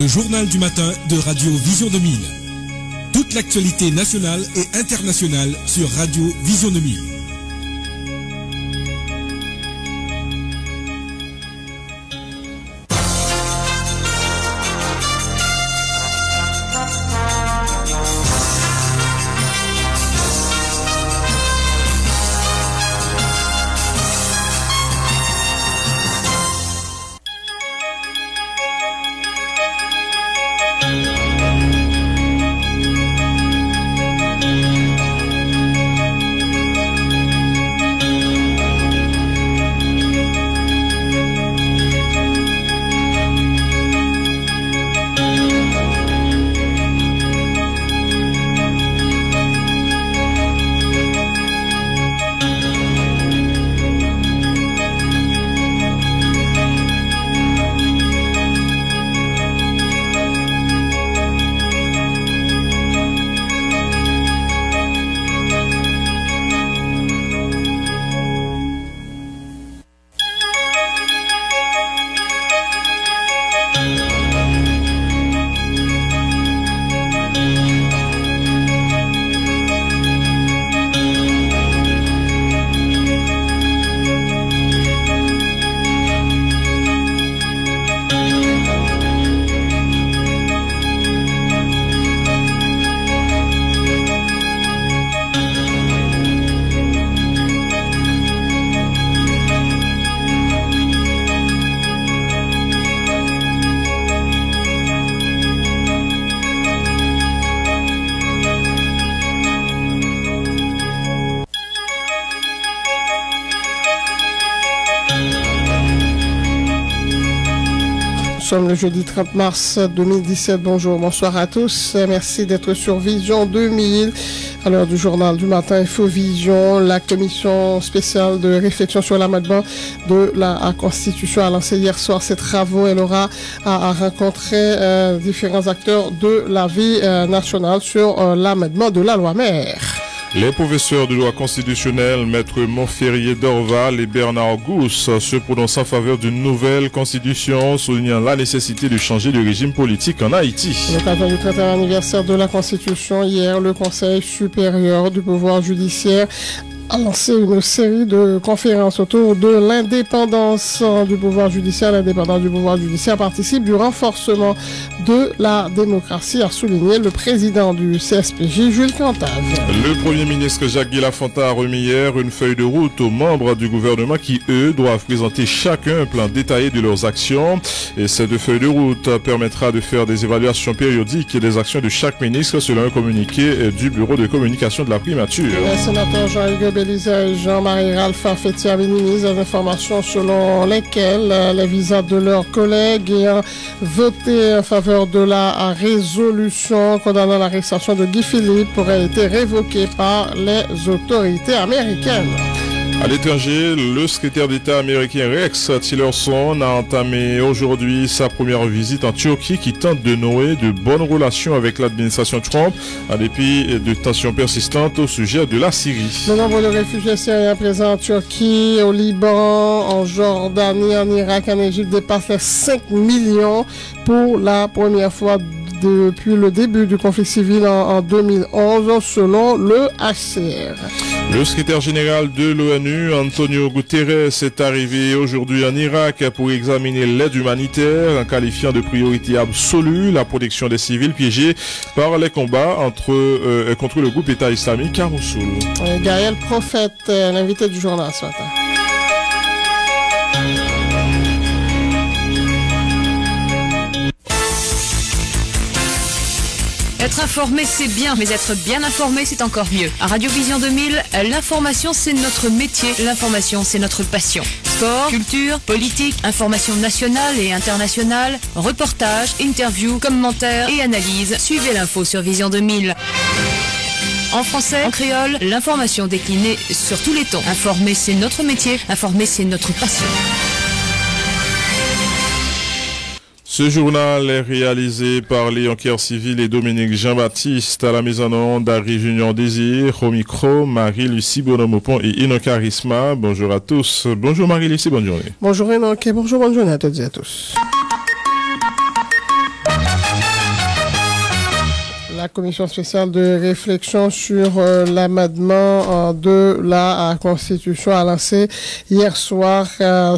Le journal du matin de Radio Vision 2000. Toute l'actualité nationale et internationale sur Radio Vision 2000. Nous sommes le jeudi 30 mars 2017. Bonjour, bonsoir à tous. Merci d'être sur Vision 2000. À l'heure du journal du matin, Infovision, la commission spéciale de réflexion sur l'amendement de la Constitution a lancé hier soir ses travaux. Elle aura à rencontrer différents acteurs de la vie nationale sur l'amendement de la loi mère. Les professeurs de droit constitutionnel, Maître Montferrier d'Orval et Bernard Gousse, se prononcent en faveur d'une nouvelle constitution, soulignant la nécessité de changer de régime politique en Haïti. À l'occasion du 30e anniversaire de la Constitution, hier, le Conseil supérieur du pouvoir judiciaire a lancé une série de conférences autour de l'indépendance du pouvoir judiciaire. L'indépendance du pouvoir judiciaire participe du renforcement de la démocratie, a souligné le président du CSPJ, Jules Cantave. Le Premier ministre Jacques Lafontaine a remis hier une feuille de route aux membres du gouvernement qui, eux, doivent présenter chacun un plan détaillé de leurs actions. Et cette feuille de route permettra de faire des évaluations périodiques des actions de chaque ministre selon un communiqué du Bureau de communication de la primature. Le sénateur Jean-Hugues Bélizet et Jean-Marie Ralph Fétier minimisent les informations selon lesquelles les visas de leurs collègues ayant voté en faveur de la résolution condamnant l'arrestation de Guy Philippe auraient été révoqués par les autorités américaines. À l'étranger, le secrétaire d'État américain Rex Tillerson a entamé aujourd'hui sa première visite en Turquie qui tente de nouer de bonnes relations avec l'administration Trump en dépit de tensions persistantes au sujet de la Syrie. Le nombre de réfugiés syriens présents en Turquie, au Liban, en Jordanie, en Irak, en Égypte dépasse les 5 millions pour la première fois depuis le début du conflit civil en 2011 selon le HCR. Le secrétaire général de l'ONU, Antonio Guterres, est arrivé aujourd'hui en Irak pour examiner l'aide humanitaire en qualifiant de priorité absolue la protection des civils piégés par les combats contre le groupe État islamique à Mossoul. Gaël Prophète, l'invité du journal ce matin. Être informé, c'est bien, mais être bien informé, c'est encore mieux. À Radio Vision 2000, l'information, c'est notre métier. L'information, c'est notre passion. Sport, culture, politique, information nationale et internationale, reportages, interviews, commentaires et analyses. Suivez l'info sur Vision 2000. En français, en créole, l'information déclinée sur tous les tons. Informer, c'est notre métier. Informer, c'est notre passion. Ce journal est réalisé par Léon Kercivil et Dominique Jean-Baptiste. À la mise en onde, Harry Junior Désir, au micro, Marie-Lucie Bonomopon et Enoch Charisma. Bonjour à tous. Bonjour Marie-Lucie, bonne journée. Bonjour Enoch et bonjour, bonne journée à toutes et à tous. la commission spéciale de réflexion sur l'amendement de la Constitution a lancé hier soir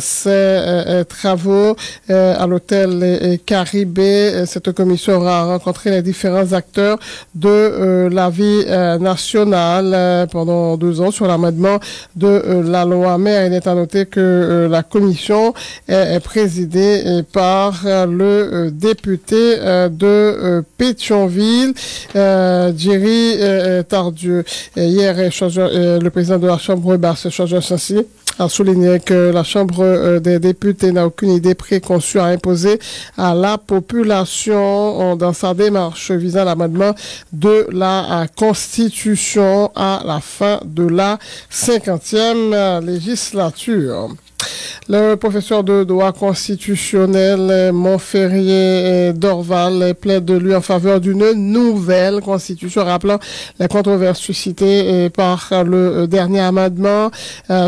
ses travaux à l'hôtel Caribé. Cette commission aura rencontré les différents acteurs de la vie nationale pendant 2 ans sur l'amendement de la loi. Mais il est à noter que la commission est présidée par le député de Pétionville, Jerry Tardieu. Hier, le président de la Chambre basse, Changeur Sansi, a souligné que la Chambre des députés n'a aucune idée préconçue à imposer à la population dans sa démarche visant l'amendement de la Constitution à la fin de la 50e législature. Le professeur de droit constitutionnel Montferrier Dorval plaide de lui en faveur d'une nouvelle constitution, rappelant les controverses suscitées par le dernier amendement.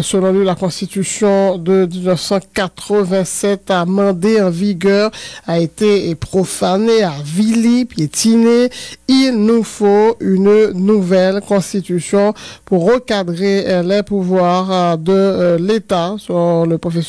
Selon lui, la constitution de 1987 amendée en vigueur a été profanée, avilie, piétinée. Il nous faut une nouvelle constitution pour recadrer les pouvoirs de l'État. Sur le professeur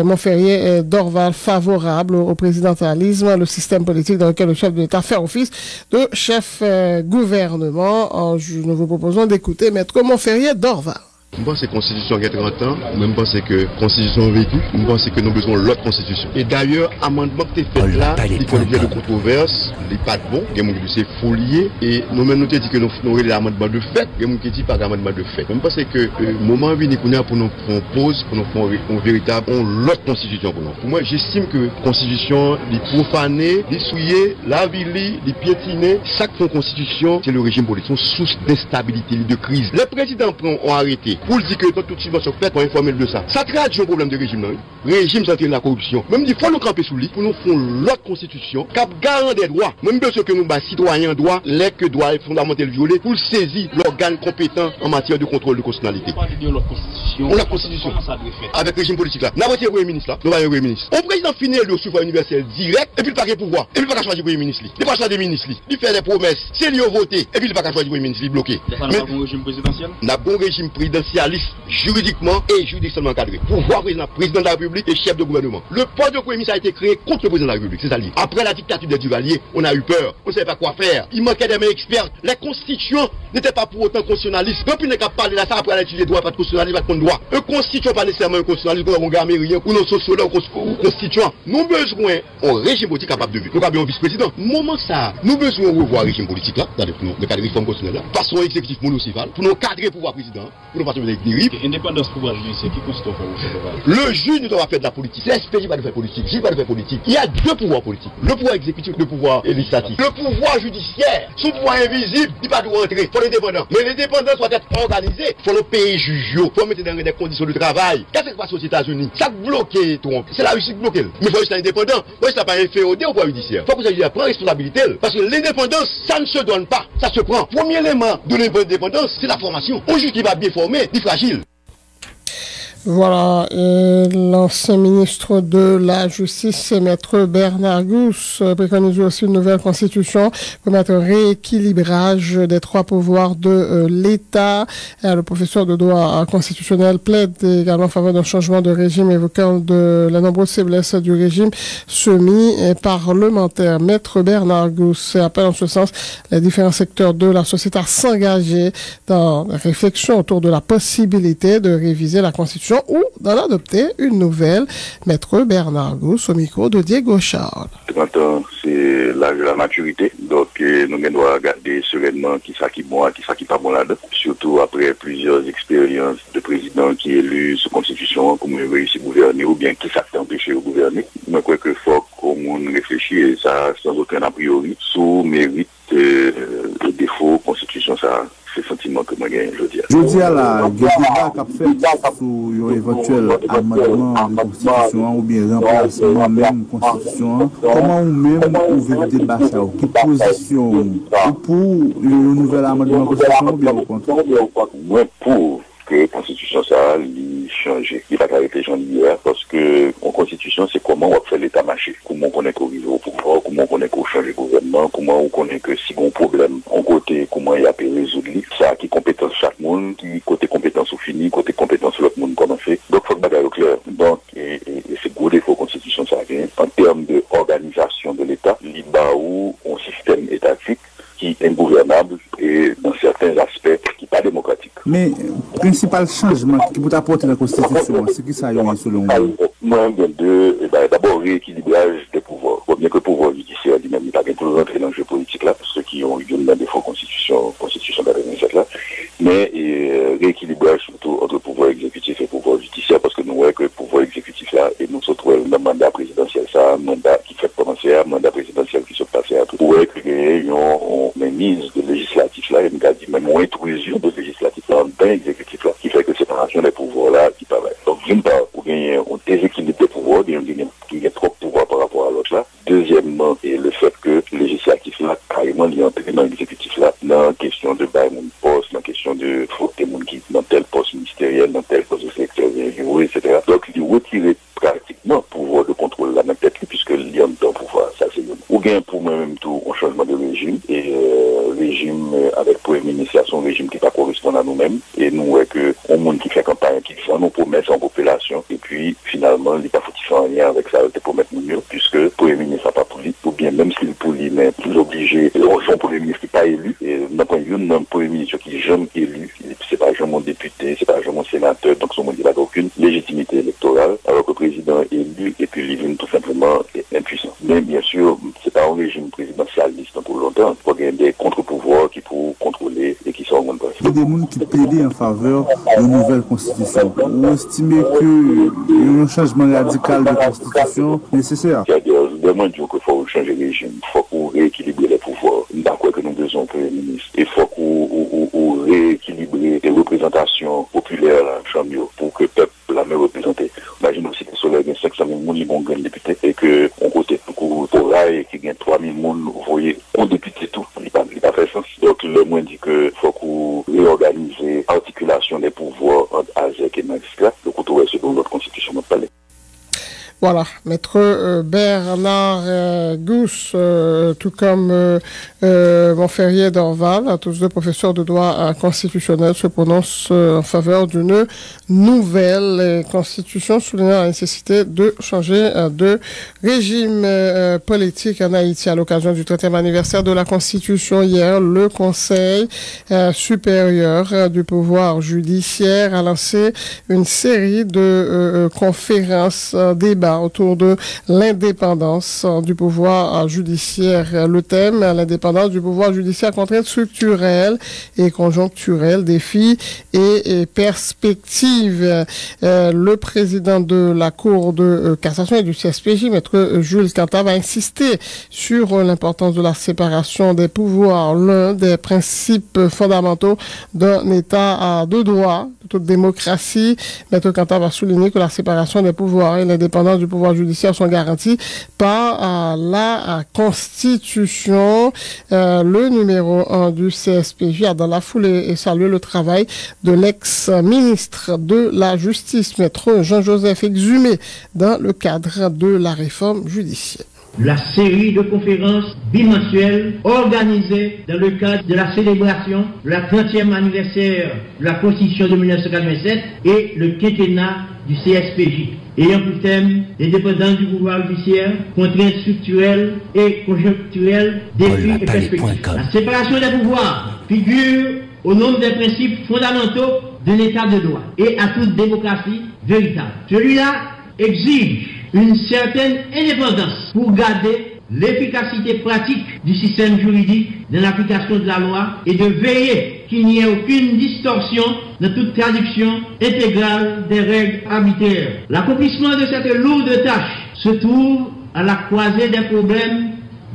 Montferrier Dorval, favorable au présidentialisme, le système politique dans lequel le chef de l'État fait office de chef gouvernement. Nous vous proposons d'écouter Maître Montferrier Dorval. Je pense que la Constitution qui a 30 ans, je pense que la Constitution vécu, je pense que nous avons besoin de l'autre Constitution. Et d'ailleurs, l'amendement qui est fait là, il faut de controverse, il n'est pas bon, il y a des gens qui sont foliés, et nous-mêmes nous disons que nous avons l'amendement de fait, il y a des gens qui disent pas l'amendement de fait. Je pense que le moment venu pour nous faire pause, pour nous faire une véritable, l'autre Constitution pour nous. Pour moi, j'estime que la Constitution, est profanée, est souillée, la ville, est piétinée. Chaque fois Constitution, c'est le régime politique, c'est une source d'instabilité, de crise. Les présidents ont arrêté. Pour dire que toute subvention faite pour informer de ça. Ça traduit un problème de régime, non? Régime centré de la corruption. Même il faut nous camper sous lui pour nous faire l'autre constitution, qui garant des droits. Même de ce que nous, citoyens, droits, les que droits fondamentaux violés, pour saisir l'organe compétent en matière de contrôle de constitutionnalité. On la constitution. Avec le régime politique là. Nous avons été premier ministre là. Nous avons été premier ministre. Au président final, le suffrage universel direct, et puis il n'a pas de pouvoir. Et puis il n'a pas choisir premier ministre. Il n'a pas choisir des ministres. Il fait des promesses. C'est lui au voté. Et puis il n'a pas choisir premier ministre. Il est bloqué. Mais un régime présidentiel? Nous avons un régime présidentiel juridiquement et juridiquement encadré. Pouvoir président de la République et chef de gouvernement. Le poste de premier ministre a été créé contre le président de la République, c'est ça lié. Après la dictature des Duvalier, on a eu peur, on ne savait pas quoi faire. Il manquait des mains experts. Les constitutions n'étaient pas pour autant constitutionnalistes. Depuis qu'on a parlé de ça, après on a étudié droit, pas de constitutionnalisme, pas de droit. Un constituant pas nécessairement un constitutionnaliste, on a américien, ou nos sociologues ou constituants. Nous avons besoin d'un régime politique capable de vivre. Nous avons un vice-président. Moment ça, nous avons besoin de revoir le régime politique là, dans le cadre de réforme constitutionnelle là, façon exécutif monocéphale, pour nous cadrer le pouvoir président, pour nous partir avec des dérives. Indépendance pouvoir judiciaire qui consiste au le juge ne doit pas faire de la politique. L'SPJ va faire politique. Juge va faire politique. Il y a 2 pouvoirs politiques. Le pouvoir exécutif, le pouvoir législatif. Le pouvoir judiciaire, son pouvoir invisible, il va pas rentrer. Il faut l'indépendance. Mais l'indépendance doit être organisée. Il faut le payer juge. Il faut mettre dans des conditions de travail. Qu'est-ce qui se passe aux États-Unis? Ça bloque Trump. C'est la Russie qui bloque. Mais il faut être indépendant. Il faut pas inféodé au pouvoir judiciaire. Il faut que vous prendre responsabilité. Parce que l'indépendance, ça ne se donne pas. Ça se prend. Premier élément de l'indépendance, c'est la formation. Un juge qui va bien former, il est fragile. Voilà, l'ancien ministre de la Justice, Maître Bernard Gousse, préconise aussi une nouvelle constitution pour mettre un rééquilibrage des 3 pouvoirs de l'État. Le professeur de droit constitutionnel plaide également en faveur d'un changement de régime, évoquant de la nombreuse faiblesse du régime semi-parlementaire. Maître Bernard Gousse appelle en ce sens les différents secteurs de la société à s'engager dans la réflexion autour de la possibilité de réviser la constitution ou d'en adopter une nouvelle. Maître Bernard Gousse au micro de Diego Charles. 30 ans, c'est l'âge de la maturité. Donc, nous devons regarder sereinement qui est bon et qui est pas bon là-dedans. Surtout après plusieurs expériences de présidents qui élus sous constitution, comme ils réussissent à gouverner ou bien qui s'est empêché de gouverner. Je crois qu'il faut qu'on réfléchisse et ça sans aucun a priori sous mérite le défaut constitution ça. C'est le sentiment que moi gagne aujourd'hui. Je dis à la débat qu'a fait sur un éventuel amendement de constitution ou bien remplacement même constitution. Comment ou même ouvrir le débat ça? Quelle position pour le nouvel amendement de constitution ou bien au contraire? Moi pour que la constitution ça lui changer. Il va arrêter les gens hier parce que en constitution c'est comment on fait l'état marché, comment on connaît qu'on arrive au pouvoir, comment on connaît qu'on change le gouvernement, comment on connaît que si on problème en côté comment il a pu résoudre ça qui compétence chaque monde, qui côté compétence ou fini, côté compétence l'autre monde comment fait. Donc faut que bagaille clair. Donc et c'est gros défaut constitution ça en termes de organisation de l'État, il y a un système étatique qui est ingouvernable et dans certains aspects qui n'est pas démocratique. Mais le principal changement qui peut apporter la Constitution, c'est qui ça y est selon vous? Moi, d'abord, rééquilibrage des pouvoirs. Bien que le pouvoir judiciaire lui-même n'est pas bien pour rentrer dans le jeu politique là, ceux qui ont eu une défaut constitution de 2007 là, mais rééquilibrage surtout entre pouvoir exécutif et pouvoir judiciaire, parce que nous voyons que le pouvoir exécutif là, et nous sommes le mandat présidentiel, ça, un mandat qui fait commencer un mandat présidentiel qui se passe à tout. Vous voyez que les mise de législatif là, et nous avons dit même moins intrusion de législatif là, dans l'exécutif là, qui fait que séparation des pouvoirs là, qui paraît. Donc, d'une part, vous gagnez un déséquilibre des pouvoirs, il y a trop de pouvoir par rapport à l'autre là. Deuxièmement, et le fait que le législatif là, carrément, il est entré dans l'exécutif là, dans la question de bail mon poste, dans la question de frotter mon qui dans tel poste ministériel, dans tel poste sectoriel, etc. Donc, il retirer pratiquement le pouvoir de contrôle là, dans tête, puisque il y a un pouvoir, ça c'est une. Ou bien pour moi-même tout, un changement de régime, et régime avec Premier ministre, c'est un régime qui ne correspond à nous-mêmes, et nous voyons que au monde qui fait campagne, qui fait nos promesses en population, et puis finalement, il n'est pas foutu en lien avec ça, de promettre mieux, puisque le Premier ministre n'a pas poli, ou bien même s'il est poli, mais plus obligé, son Premier ministre qui n'est pas élu, et d'un point de vue, un Premier ministre qui n'est jamais élu, c'est pas jamais un député, c'est pas jamais un sénateur, donc son monde n'a aucune légitimité électorale, alors que le président est élu, et puis il est tout simplement impuissant. Mais bien sûr, c'est pas un régime présidentialiste pour longtemps, il y a des contre-pouvoirs qui pour contrôler et qui sont en bonne place. Il y a des gens qui plaident en faveur d'une nouvelle constitution. Vous estimez qu'il y a un changement radical de constitution nécessaire? Il y a des gens qui disent qu'il faut changer le régime, il faut qu'on rééquilibre les pouvoirs. D'accord que nous besoin de Premier ministre. Il faut qu'on rééquilibre les représentations populaires en chambre pour que le peuple la même représenté. Imaginez aussi que Soleil a 500 000 personnes qui ont gagné député et que on côté pour Rail qui gagne 3 000 personnes, vous voyez, on député tout. Il n'a pas fait sens. Donc le moins dit que faut qu'on réorganise l'articulation des pouvoirs entre ASEC et magistrat. Le couteau est selon notre constitution de palais. Voilà, maître Bernard Gousse, tout comme Montferrier d'Orval, tous deux professeurs de droit constitutionnel, se prononcent en faveur d'une nouvelle constitution, soulignant la nécessité de changer de régime politique en Haïti. À l'occasion du 30e anniversaire de la Constitution hier, le Conseil supérieur du pouvoir judiciaire a lancé une série de conférences, débats autour de l'indépendance du pouvoir judiciaire. Le thème, l'indépendance du pouvoir judiciaire, contraintes structurelles et conjoncturelles, défis et perspectives. Le président de la Cour de cassation et du CSPJ, maître Jules Cantave, a insisté sur l'importance de la séparation des pouvoirs, l'un des principes fondamentaux d'un État de droit, de toute démocratie. Maître Cantave a souligné que la séparation des pouvoirs et l'indépendance du pouvoir judiciaire sont garantis par la Constitution. Le numéro 1 du CSPJ a dans la foulée et salué le travail de l'ex-ministre de la Justice, maître Jean-Joseph Exhumé, dans le cadre de la réforme judiciaire. La série de conférences bimensuelles organisées dans le cadre de la célébration de la 30e anniversaire de la Constitution de 1987 et le quinquennat du CSPJ, ayant pour thème l'indépendance du pouvoir judiciaire, contraintes structurelles et conjoncturelles, défis et perspectives. La séparation des pouvoirs figure au nombre des principes fondamentaux de l'État de droit et à toute démocratie véritable. Celui-là exige une certaine indépendance pour garder l'efficacité pratique du système juridique dans l'application de la loi et de veiller qu'il n'y ait aucune distorsion dans toute traduction intégrale des règles arbitraires. L'accomplissement de cette lourde tâche se trouve à la croisée des problèmes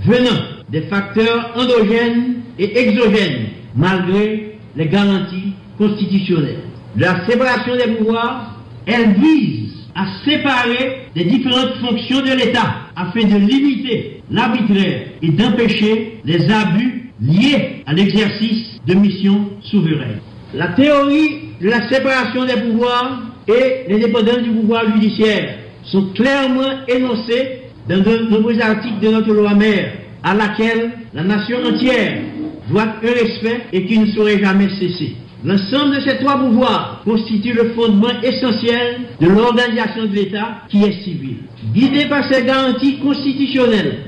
venant des facteurs endogènes et exogènes, malgré les garanties constitutionnelles. La séparation des pouvoirs, elle vise à séparer les différentes fonctions de l'État afin de limiter l'arbitraire et d'empêcher les abus liés à l'exercice de missions souveraines. La théorie de la séparation des pouvoirs et l'indépendance du pouvoir judiciaire sont clairement énoncées dans de nombreux articles de notre loi mère, à laquelle la nation entière doit un respect et qui ne saurait jamais cesser. L'ensemble de ces trois pouvoirs constitue le fondement essentiel de l'organisation de l'État qui est civil. Guidé par ces garanties constitutionnelles,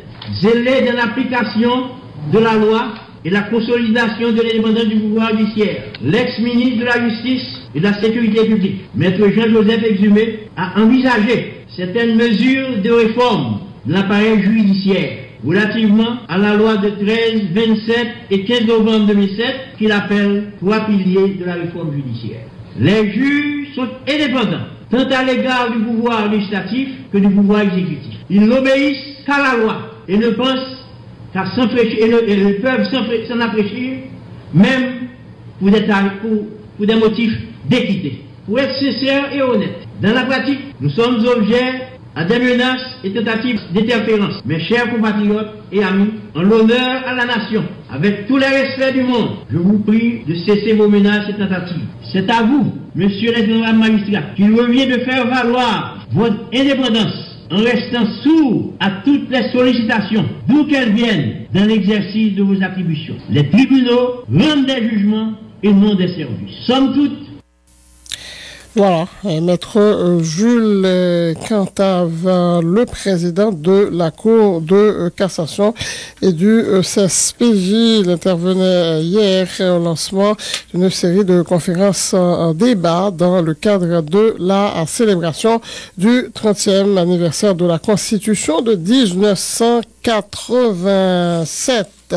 zélé dans l'application de la loi et la consolidation de l'indépendance du pouvoir judiciaire, l'ex-ministre de la Justice et de la Sécurité publique, Maître Jean-Joseph Exumé, a envisagé certaines mesures de réforme de l'appareil judiciaire relativement à la loi de 13, 27 et 15 novembre 2007 qu'il appelle trois piliers de la réforme judiciaire. Les juges sont indépendants, tant à l'égard du pouvoir législatif que du pouvoir exécutif. Ils n'obéissent qu'à la loi et ne pensent qu'à s'enfraîchir, et ne peuvent s'en affraîchir, même pour des motifs d'équité. Pour être sincère et honnête, dans la pratique, nous sommes objets à des menaces et tentatives d'interférence. Mes chers compatriotes et amis, en l'honneur à la nation, avec tous les respects du monde, je vous prie de cesser vos menaces et tentatives. C'est à vous, monsieur les magistrats, qu'il revient de faire valoir votre indépendance en restant sourd à toutes les sollicitations, d'où qu'elles viennent, dans l'exercice de vos attributions. Les tribunaux rendent des jugements et non des services. Somme toute, voilà, Maître Jules Cantave, le président de la Cour de cassation et du CSPJ. Il intervenait hier au lancement d'une série de conférences en débat dans le cadre de la célébration du 30e anniversaire de la Constitution de 1987.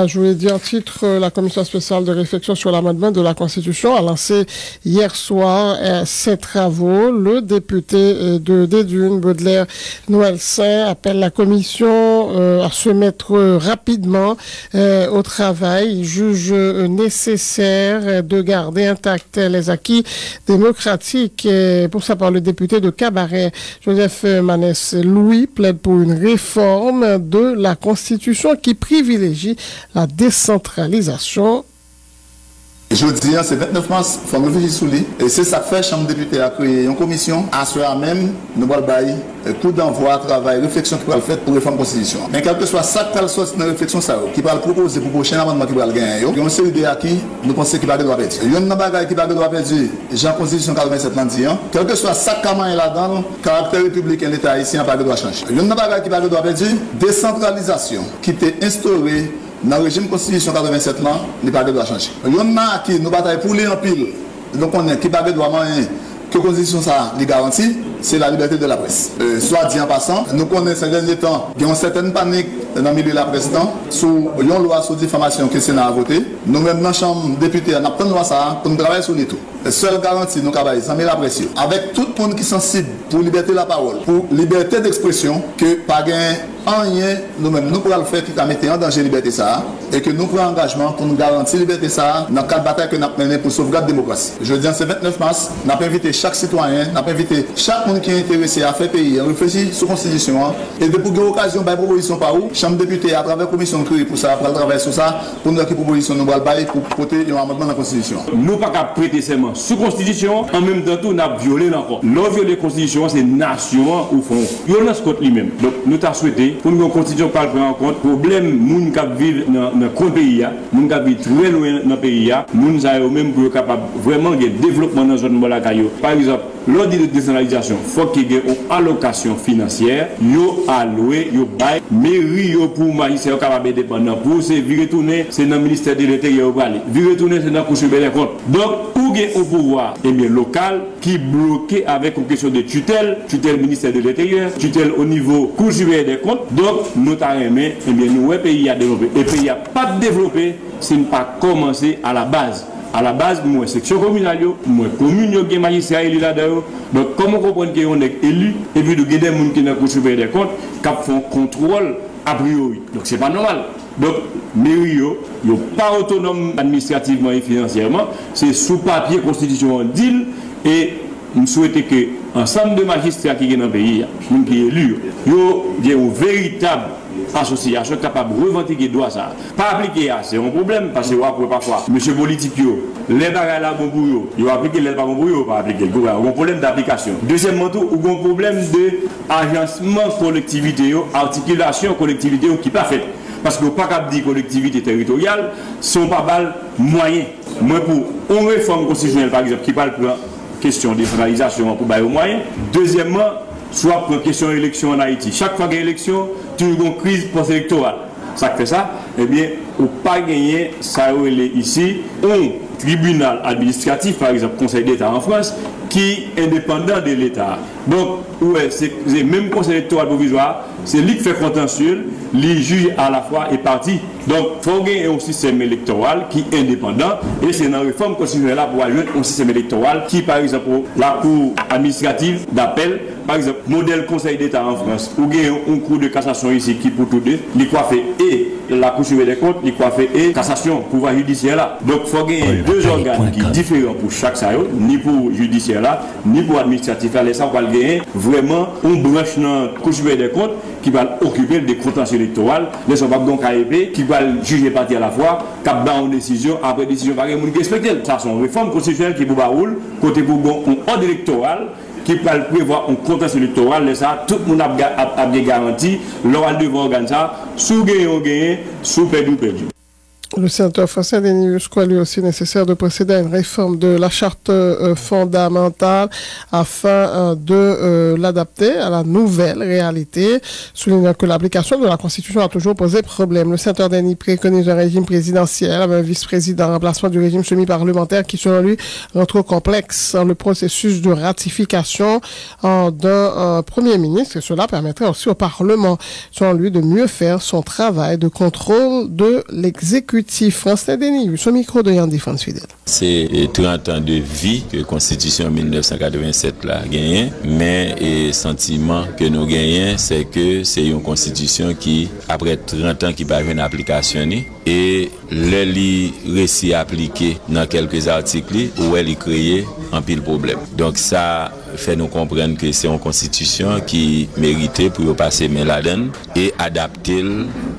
Je vous l'ai dit en titre, la commission spéciale de réflexion sur l'amendement de la Constitution a lancé hier soir ses travaux. Le député de Dédune, Baudelaire Noël-Saint, appelle la commission à se mettre rapidement au travail. Il juge nécessaire de garder intacts les acquis démocratiques. Et pour sa part, le député de Cabaret, Joseph Manès-Louis, plaide pour une réforme de la Constitution qui privilégie la décentralisation. Je dis, c'est 29 mars, il faut réfléchir sur lui. Et c'est ça que fait la Chambre des députés a créé une commission. À ce moment même, nous allons faire coup d'envoi, travail, réflexion qui va le faire pour réformer la Constitution. Mais quel que soit ça qui va sortir dans la réflexion, qui va le proposer pour le prochain amendement qui va le gagner, il y a une série de acquis, nous pensons qu'il va le droit perdu. Il y a une bagaille qui va le droit perdu, Jean Constitution 87 l'an dit, quel que soit ça qui est là-dedans, le caractère républicain de l'État haïtien n'a pas le droit de changer. Il y a une bagaille qui va le droit perdu, décentralisation, qui était instaurée dans le régime Constitution 87 ans, n'est pas de droit changer. Il y en a qui nous bataillent pour les en pile. Donc on est qui pas de droit moyen que la Constitution ça les garantit, c'est la liberté de la presse. Soit dit en passant, nous connaissons ces derniers temps, il y a une certaine panique dans le milieu de la presse sous une loi sur diffamation que le Sénat a voté. Nous-mêmes dans la Chambre députés, on a pris une loi ça pour nous travailler sur les tout. La seule garantie nous travaillons, c'est la pression. Avec tout le monde qui est sensible pour liberté de la parole, pour liberté d'expression, que pas gain rien, nous-mêmes, nous pourrons le faire qui va mettre en danger la liberté ça, et que nous prenons engagement pour nous garantir la liberté ça dans le cadre de bataille que nous avons mené pour sauvegarder la démocratie. Je dis, c'est 29 mars, nous avons invité chaque citoyen, nous avons invité chaque monde qui est intéressé à faire pays, à réfléchir sur la Constitution, et de pour que l'occasion de proposition par où, Chambre députés, à travers la commission de créer pour ça, pour travailler sur ça, pour nous donner proposition, nous allons pour porter un amendement dans la Constitution. Nous pas qu'à prêter serment sous Constitution, en même temps, nous avons violé encore. L'on violé la Constitution, c'est nation au fond. Violence contre lui-même. Donc, nous t'avons souhaité, pour nous, la Constitution pas prendre en compte, problème, nous qui vivent dans le pays, nous qui vivent très loin dans le pays, nous avons même pour capable vraiment de développement dans la zone de la Caillou. Par exemple, lors de décentralisation, il faut qu'il y ait une allocation financière, yo alloué, yo bail, mairie pour magistrat capable dépendant pour se retourner, c'est dans le ministère de l'Intérieur retourner c'est dans la Cour supérieure des comptes. Donc, où il y a un pouvoir local qui est bloqué avec une question de tutelle ministère de l'Intérieur, tutelle au niveau Cour supérieure des comptes. Donc, nous avons aimé, nous, le pays a développé. Et le pays n'a pas développé, c'est ne pas commencer à la base. À la base, moi, section communale, moi, commune, qui est magistrat élu là-dedans. Donc, comment comprendre qu'on est élu, et puis, nous avons des gens qui sont dans la Cour supérieure des comptes, qui font contrôle a priori. Donc, c'est pas normal. Donc, mairie, ils sont pas autonomes administrativement et financièrement. C'est sous papier constitution en deal. Et nous souhaitons que l'ensemble de magistrats qui sont dans le pays, qui sont élus, ils aient une véritable association capable de revendiquer droit ça. Pas appliquer c'est un problème parce que parfois monsieur politique les bagages là bon pour eux, ils appliquer les pas bon pour eux, pas appliquer. Il y a un problème d'application. Deuxièmement tout, il y a un problème de agencement collectivité, articulation collectivité qui pas fait. Parce que pas qu'à dire collectivité territoriale sont pas mal moyens. Moi pour une réforme constitutionnelle par exemple qui parle de question de décentralisation pour bailler aux moyens. Deuxièmement, soit pour question d'élection en Haïti. Chaque fois qu'il y a une élection, tu as une crise post-électorale. Ça fait ça, eh bien, ou pas gagner, ça est ici, un tribunal administratif, par exemple, Conseil d'État en France, qui est indépendant de l'État. Donc, ouais, c'est le même Conseil électoral provisoire, c'est lui qui fait contentieux, les juges à la fois et parti. Donc, il faut gagner un système électoral qui est indépendant, et c'est dans la réforme constitutionnelle pour ajouter un système électoral qui, par exemple, la Cour administrative d'appel, par exemple, modèle Conseil d'État en France, ou il y a un cours de cassation ici qui pour tout deux, les coiffés et la Cour suprême des comptes, les coiffés et cassation, pouvoir judiciaire là. Donc, il faut gagner deux organes qui sont différents pour chaque salaire, ni pour judiciaire là, ni pour administratif là. Les ça, on va gagner vraiment une branche dans la Cour suprême des comptes qui va occuper des contentieux électoraux, les gens donc AEP, qui va juger parti à la fois, qui va une décision, après décision, par exemple, respecter. Ça, c'est une réforme constitutionnelle qui va rouler, côté pour un ordre électoral, qui va prévoir un contentieux électoral, et ça, tout le monde a bien garanti, l'oral devant organiser ça, sous gagné, on gagne, sous perdu. Le sénateur français Denis croit lui aussi nécessaire de procéder à une réforme de la charte fondamentale afin de l'adapter à la nouvelle réalité, soulignant que l'application de la Constitution a toujours posé problème. Le sénateur Denis préconise un régime présidentiel avec un vice-président en remplacement du régime semi-parlementaire qui, selon lui, rend trop complexe le processus de ratification d'un premier ministre, et cela permettrait aussi au Parlement, selon lui, de mieux faire son travail de contrôle de l'exécutif. Français Denis, au micro de Yann Défense Fidèle. C'est 30 ans de vie que la Constitution 1987 a gagné, mais le sentiment que nous gagnons, c'est que c'est une Constitution qui, après 30 ans, qui va une application et les récits appliqués dans quelques articles où elle est créée un pile problème. Donc ça fait nous comprendre que c'est une constitution qui méritait pour passer Méladène et adapter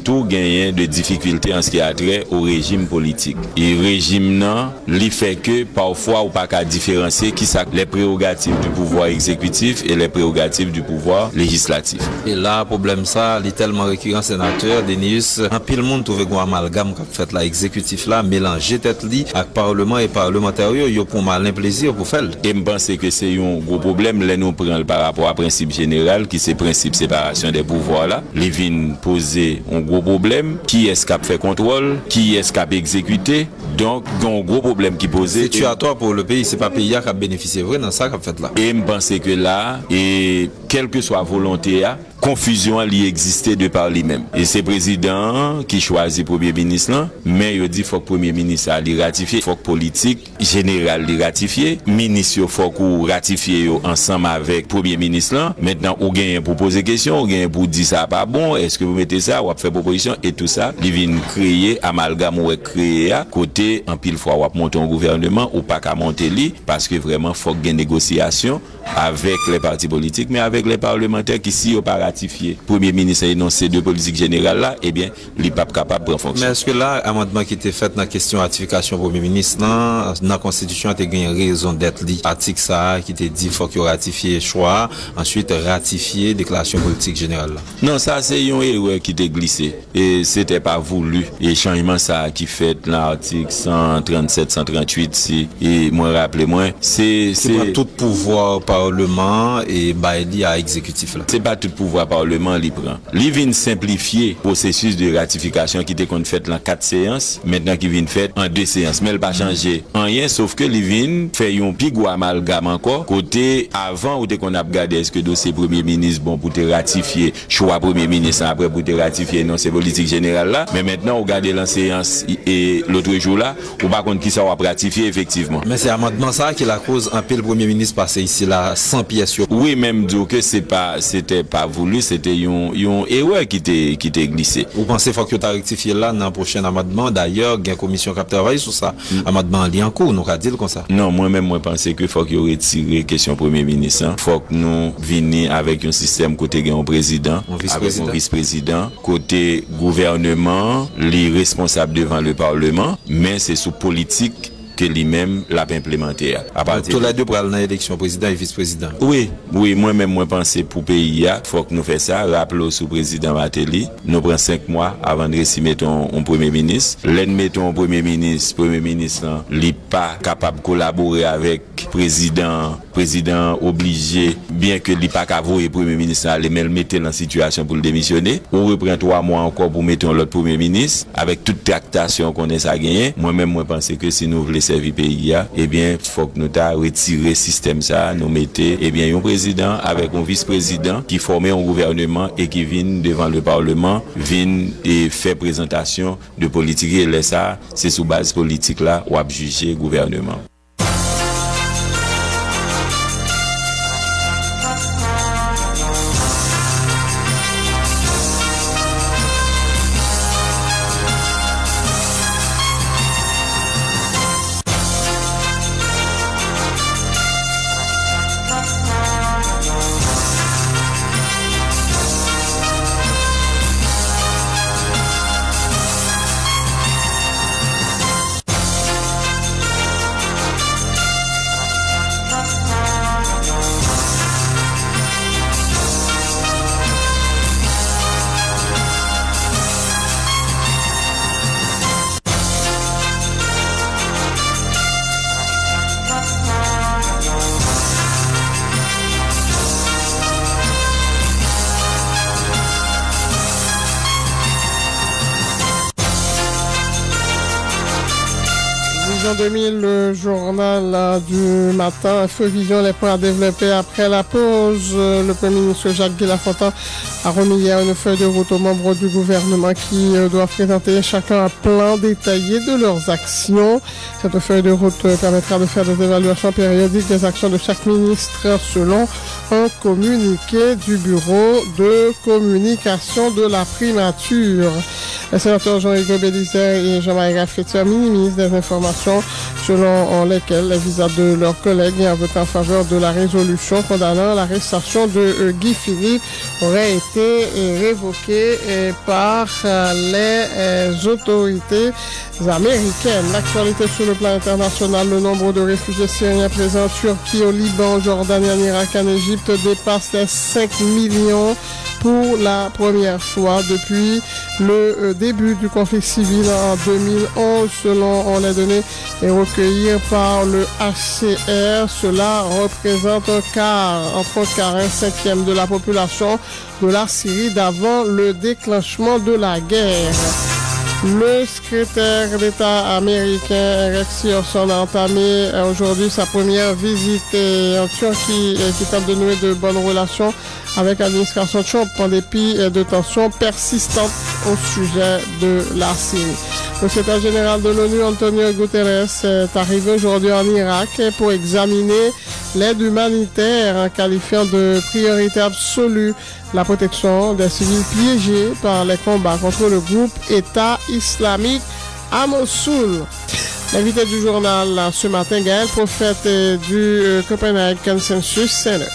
tout gain de difficultés en ce qui a trait au régime politique. Et le régime non, il fait que parfois on pas qu'à différencier qui ça les prérogatives du pouvoir exécutif et les prérogatives du pouvoir législatif. Et là problème ça, il est tellement récurrent sénateur Denis, un pile monde trouve un amalgame qu'a fait là exécutif là mélanger tête li avec parlement et parlementaire yo pour malin plaisir pour faire. Et me pense que c'est un gros problème là nous prend par rapport à principe général qui c'est principe séparation des pouvoirs là, les vient poser un gros problème, qui est-ce qui a fait contrôle, qui est-ce qui a exécuté. Donc un gros problème qui posait. C'est tuatoire pour le pays, c'est pas pays qui a bénéficié vrai dans ça qu'a fait là. Et me pense que là et quelle que soit volonté confusion li existait de par lui-même. Et c'est le président qui choisit premier ministre là, mais il dit faut que premier ministre a ratifié, faut que politique générale li ratifier, ministre faut qu'on ratifie ensemble avec premier ministre là. Maintenant on gagne pour poser question, on gagne pour dire ça pas bon, est-ce que vous mettez ça ou faire proposition et tout ça, il vient créer amalgame ou créer à côté en pile fois ou monter un gouvernement ou pas qu'à monter li parce que vraiment faut qu'il y ait négociation avec les partis politiques mais avec les parlementaires qui si pas ratifié premier ministre a énoncé de politique générale là et bien il pas capable de fonctionner. Mais est-ce que là amendement qui était fait dans la question ratification premier ministre dans la constitution a gagné raison d'être li article ça qui te dit faut qu'il ratifie choix ensuite ratifier déclaration politique générale là. Non ça c'est une erreur qui était glissé et c'était pas voulu et changement ça qui fait l'article 137 138 si et moi rappelez-moi c'est tout pouvoir parlement et baili à exécutif là. C'est pas tout pouvoir parlement li prend. Li vient simplifier processus de ratification qui était fait dans 4 séances, maintenant qui vient fait en 2 séances, mais elle pas changer rien sauf que li vient faire un pigou amalgame encore côté avant où qu'on a regardé est-ce que dossier premier ministre bon pour te ratifier choix premier ministre après pour te ratifier non c'est politique générale là, mais maintenant on regarde la séance et l'autre jour là, on pas compte qui ça va ratifier effectivement. Mais c'est amendement ça qui la cause un peu le premier ministre passer ici là 100 pièces sur. Oui, même dire que c'était pas voulu, c'était une erreur qui était glissé. Vous pensez faut que tu rectifier là dans le prochain amendement d'ailleurs, il y a une commission qui travaille sur ça. Amendement li en cours, nous va dire comme ça. Non, moi-même moi pense que faut qu'il retire question premier ministre. Faut que nous venions avec un système côté un président, avec un vice-président, côté et gouvernement, les responsables devant le Parlement, mais c'est sous politique que lui-même l'a implémenté. Tous les deux pour aller dans l'élection président et vice-président. Oui, moi-même, moi pense pour pays, il faut que nous fassions ça. Rappelons sous président Matéli, nous prenons 5 mois avant de réussir mettons un premier ministre. L'un mettons un premier ministre, il n'est pas capable de collaborer avec président obligé, bien que il n'est pas capable de premier ministre, mais le mettre dans la situation pour le démissionner. On reprend 3 mois encore pour mettre l'autre premier ministre, avec toute tractation qu'on ait à gagner. Moi-même, moi pense que si nous voulons servir pays, eh bien, il faut que nous retirer le système ça, nous mettons, eh bien, un président avec un vice-président qui forme un gouvernement et qui vient devant le Parlement, vient et fait présentation de politique et là, ça, c'est sous base politique là, ou à juger le gouvernement. Vision 2000, le journal du matin. Info Vision, les points à développer après la pause. Le Premier ministre Jacques Guy-Lafontaine a remis hier une feuille de route aux membres du gouvernement qui doivent présenter chacun un plan détaillé de leurs actions. Cette feuille de route permettra de faire des évaluations périodiques des actions de chaque ministre selon un communiqué du bureau de communication de la primature. Les sénateurs Jean-Hugues Bélizet et Jean-Marie Raffetier minimisent des informations selon lesquelles les visas de leurs collègues ayant voté en faveur de la résolution condamnant l'arrestation de Guy Philippe aurait été révoquée par les autorités américaines. L'actualité sur le plan international, le nombre de réfugiés syriens présents en Turquie, au Liban, Jordanie, en Irak, en Égypte dépasse les 5 millions pour la première fois depuis le début du conflit civil en 2011, selon les données recueillies par le HCR. Cela représente entre un quart et un cinquième de la population de la Syrie d'avant le déclenchement de la guerre. Le secrétaire d'État américain Rex Tillerson a entamé aujourd'hui sa première visite en Turquie qui tente de nouer de bonnes relations avec l'administration Trump en dépit de tensions persistantes au sujet de la Syrie. Le secrétaire général de l'ONU, Antonio Guterres, est arrivé aujourd'hui en Irak pour examiner l'aide humanitaire en qualifiant de priorité absolue la protection des civils piégés par les combats contre le groupe État islamique à Mossoul. L'invité du journal ce matin, Gaël Prophète du Copenhagen Consensus Center.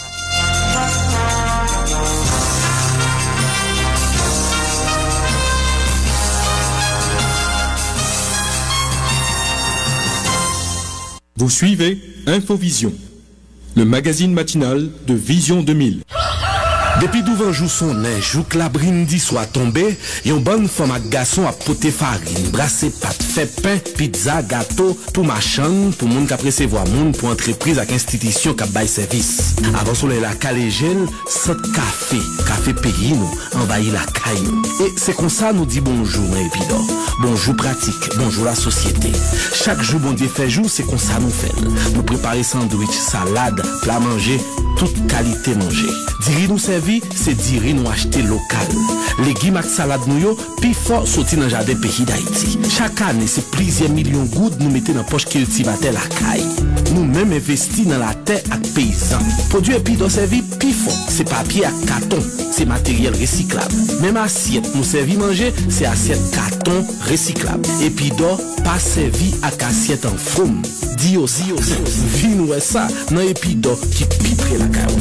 Vous suivez Infovision, le magazine matinal de Vision 2000. Depuis devant jour son neige, jour que la brindis soit tombée, yon bonne femme à garçon à poter farine, brasser pâte, fait pain, pizza, gâteau, tout machin, pour moun qui apprécie voir moun, pour entreprise avec institution qui bail service. Avant soleil la calégel, sent café payé nous, envahit la caillou. Et c'est comme ça nous dit bonjour, mais épidor. Bonjour pratique, bonjour la société. Chaque jour, bon Dieu fait jour, c'est comme ça nous fait. Nous préparer sandwich, salade, plat manger, toute qualité manger. Diri nous servi, c'est diri nous acheter local. Légumes et salade nous yo, puis fort sorti dans le jardin pays d'Haïti. Chaque année, c'est plusieurs millions de gouttes nous mettons dans la poche cultivateur la caille. Nous même investis dans la terre avec paysans. Produit et puis dans servi, puis fort, c'est papier à carton, c'est matériel recyclable. Même assiette nous servi manger, c'est assiette carton recyclable. Et puis d'or, pas servi à assiette en foam. Dio, vin ouais ça, dans épi d'or qui pitre la caille.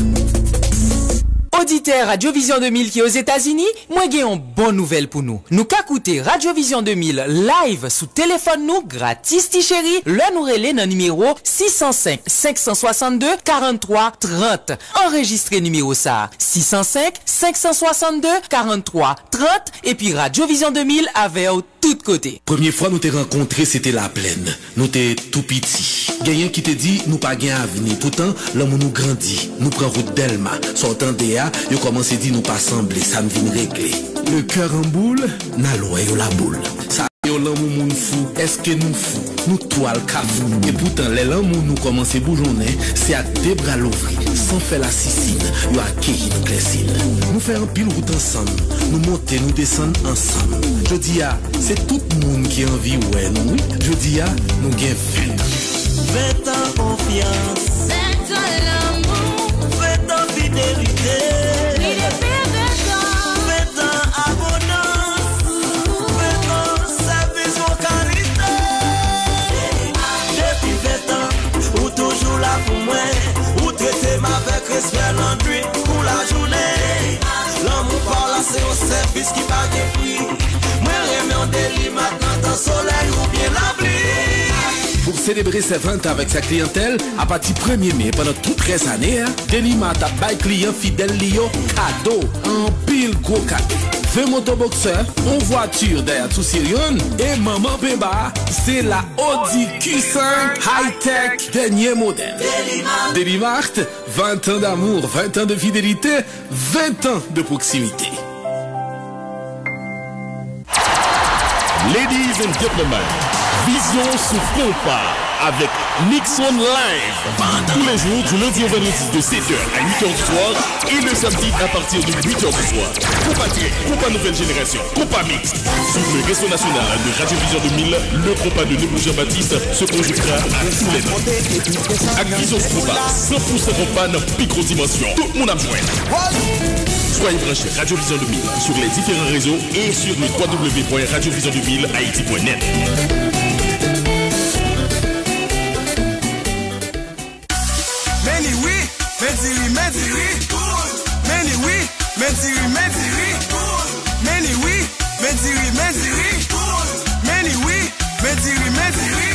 Auditeur Radio Vision 2000 qui est aux États-Unis, moi j'ai une bonne nouvelle pour nous. Nous qu'à écouter Radio Vision 2000 live sous téléphone nous gratis ti chéri, le nous relais dans numéro 605 562 43 30. Enregistrez numéro ça 605 562 43 30 et puis Radio Vision 2000 avec tout côté. Première fois nous t'ai rencontré, c'était la plaine. Nous t'es tout petit. Gagnant qui te dit nous pas gain avenir. Pourtant l'homme nous grandit. Nous prend route d'Elma. Sortant DA, yo commencé dit nous pas sembler, ça me vient régler. Le cœur en boule, n'a loin yo la boule. Ça yo l'amour moun fou, est-ce que nous fou? Nous toile cafou. Et pourtant les l'amour nous commence bourgeonner, c'est à deux bras l'ouvrir, sans faire la sicine, yo accueilli nous clésine. Nous faire un pile route ensemble, nous monter, nous descendre ensemble. Je dis à, c'est tout le monde qui a envie, ouais, nous. Je dis à, nous gain 20 ans. 20 ans confiance, 20 ans l'amour, 20 ans fidélité. Oui, depuis 20 ans, 20 ans abondance, 20 ans service aux qualité. Depuis 20 ans, ou toujours là pour moi, ou traiter ma avec respect l'enduit pour la journée. L'amour par là, c'est au service qui va de prix. Moi, remets en délit maintenant dans le soleil ou bien la pluie. Pour célébrer ses 20 ans avec sa clientèle, à partir 1er mai, pendant toutes 13 années, Delima t'a bail client fidèle Lio cadeau, en pile gros cadeau. 20 motoboxeurs, en voiture derrière tout Sirion, et maman Beba, c'est la Audi Q5 high-tech dernier modèle. Delimart, 20 ans d'amour, 20 ans de fidélité, 20 ans de proximité. Ladies and gentlemen, Vision sous compas avec Nixon Live. Tous les jours, du lundi au vendredi de 7h à 8h du soir et le samedi à partir de 8h du soir. Compas Trek, Compas Nouvelle Génération, Compas Mix. Sur le réseau national de Radio Vision 2000, le compas de Nebou Jean-Baptiste se conjuguera à tous les noms. Avec Vision sous compas, 100% compas dans micro-dimension. Tout le monde a besoin. Soyez branchés Radio Vision 2000 sur les différents réseaux et sur le www.radiovision2000haiti.net. Many oui, Mediri, Mediri. Many oui, Mediri, Mediri. Many oui, Mediri, Mediri. Many oui, Mediri, Mediri.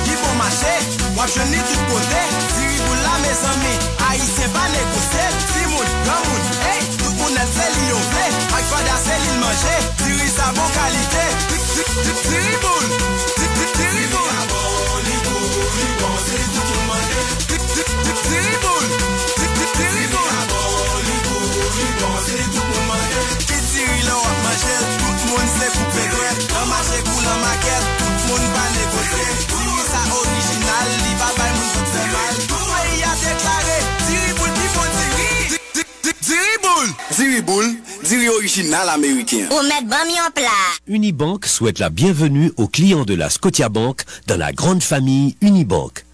Qui vont marcher, moi je n'ai tout côté. Diri pour la mes amis, haïtien pas négocier. Timoun, Gamoun, hey, tout le monde est fait l'ignorer. Avec Fada c'est l'île manger, Diri sa bonne qualité. Diri boule, Diri boule. Diri original américain. Pour mettre bon mis en plat. Unibank souhaite la bienvenue aux clients de la Scotiabank dans la grande famille Unibank.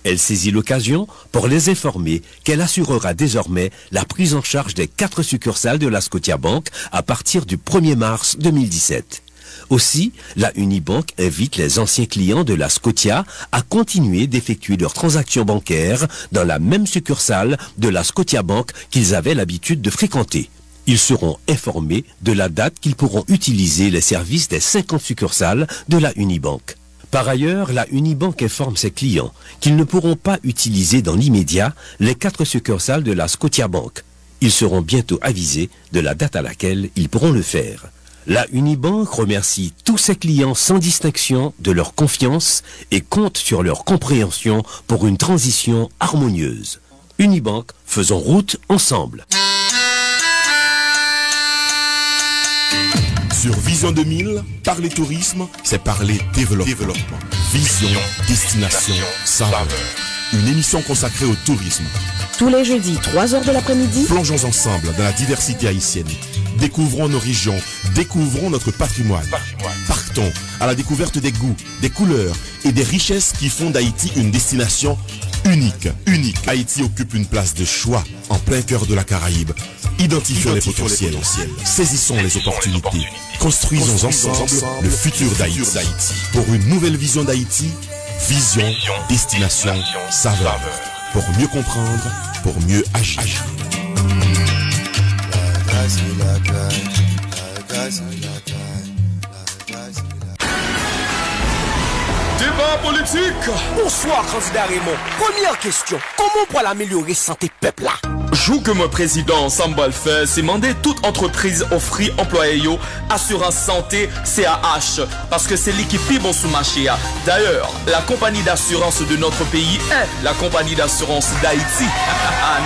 Elle saisit l'occasion pour les informer qu'elle assurera désormais la prise en charge des 4 succursales de la Scotiabank à partir du 1er mars 2017. Aussi, la Unibank invite les anciens clients de la Scotia à continuer d'effectuer leurs transactions bancaires dans la même succursale de la Scotiabank qu'ils avaient l'habitude de fréquenter. Ils seront informés de la date qu'ils pourront utiliser les services des 50 succursales de la Unibank. Par ailleurs, la Unibank informe ses clients qu'ils ne pourront pas utiliser dans l'immédiat les 4 succursales de la Scotiabank. Ils seront bientôt avisés de la date à laquelle ils pourront le faire. La Unibank remercie tous ses clients sans distinction de leur confiance et compte sur leur compréhension pour une transition harmonieuse. Unibank, faisons route ensemble. Sur Vision 2000, parler tourisme, c'est parler développement. Vision, destination, saveur. Une émission consacrée au tourisme. Tous les jeudis, 3h de l'après-midi. Plongeons ensemble dans la diversité haïtienne. Découvrons nos régions, découvrons notre patrimoine. Partons à la découverte des goûts, des couleurs et des richesses qui font d'Haïti une destination unique. Haïti occupe une place de choix en plein cœur de la Caraïbe. Identifions les potentiels, saisissons les opportunités, construisons ensemble le futur d'Haïti. Pour une nouvelle vision d'Haïti, vision, destination, saveur. Pour mieux comprendre, pour mieux agir. Débat politique. Bonsoir, candidat Raymond. Première question. Comment on peut améliorer santé peuple là? Jou que mon président Sambal fait, c'est demander toute entreprise offrir employés assurance santé CAH parce que c'est l'équipe bon sous marché. D'ailleurs, la compagnie d'assurance de notre pays est la compagnie d'assurance d'Haïti,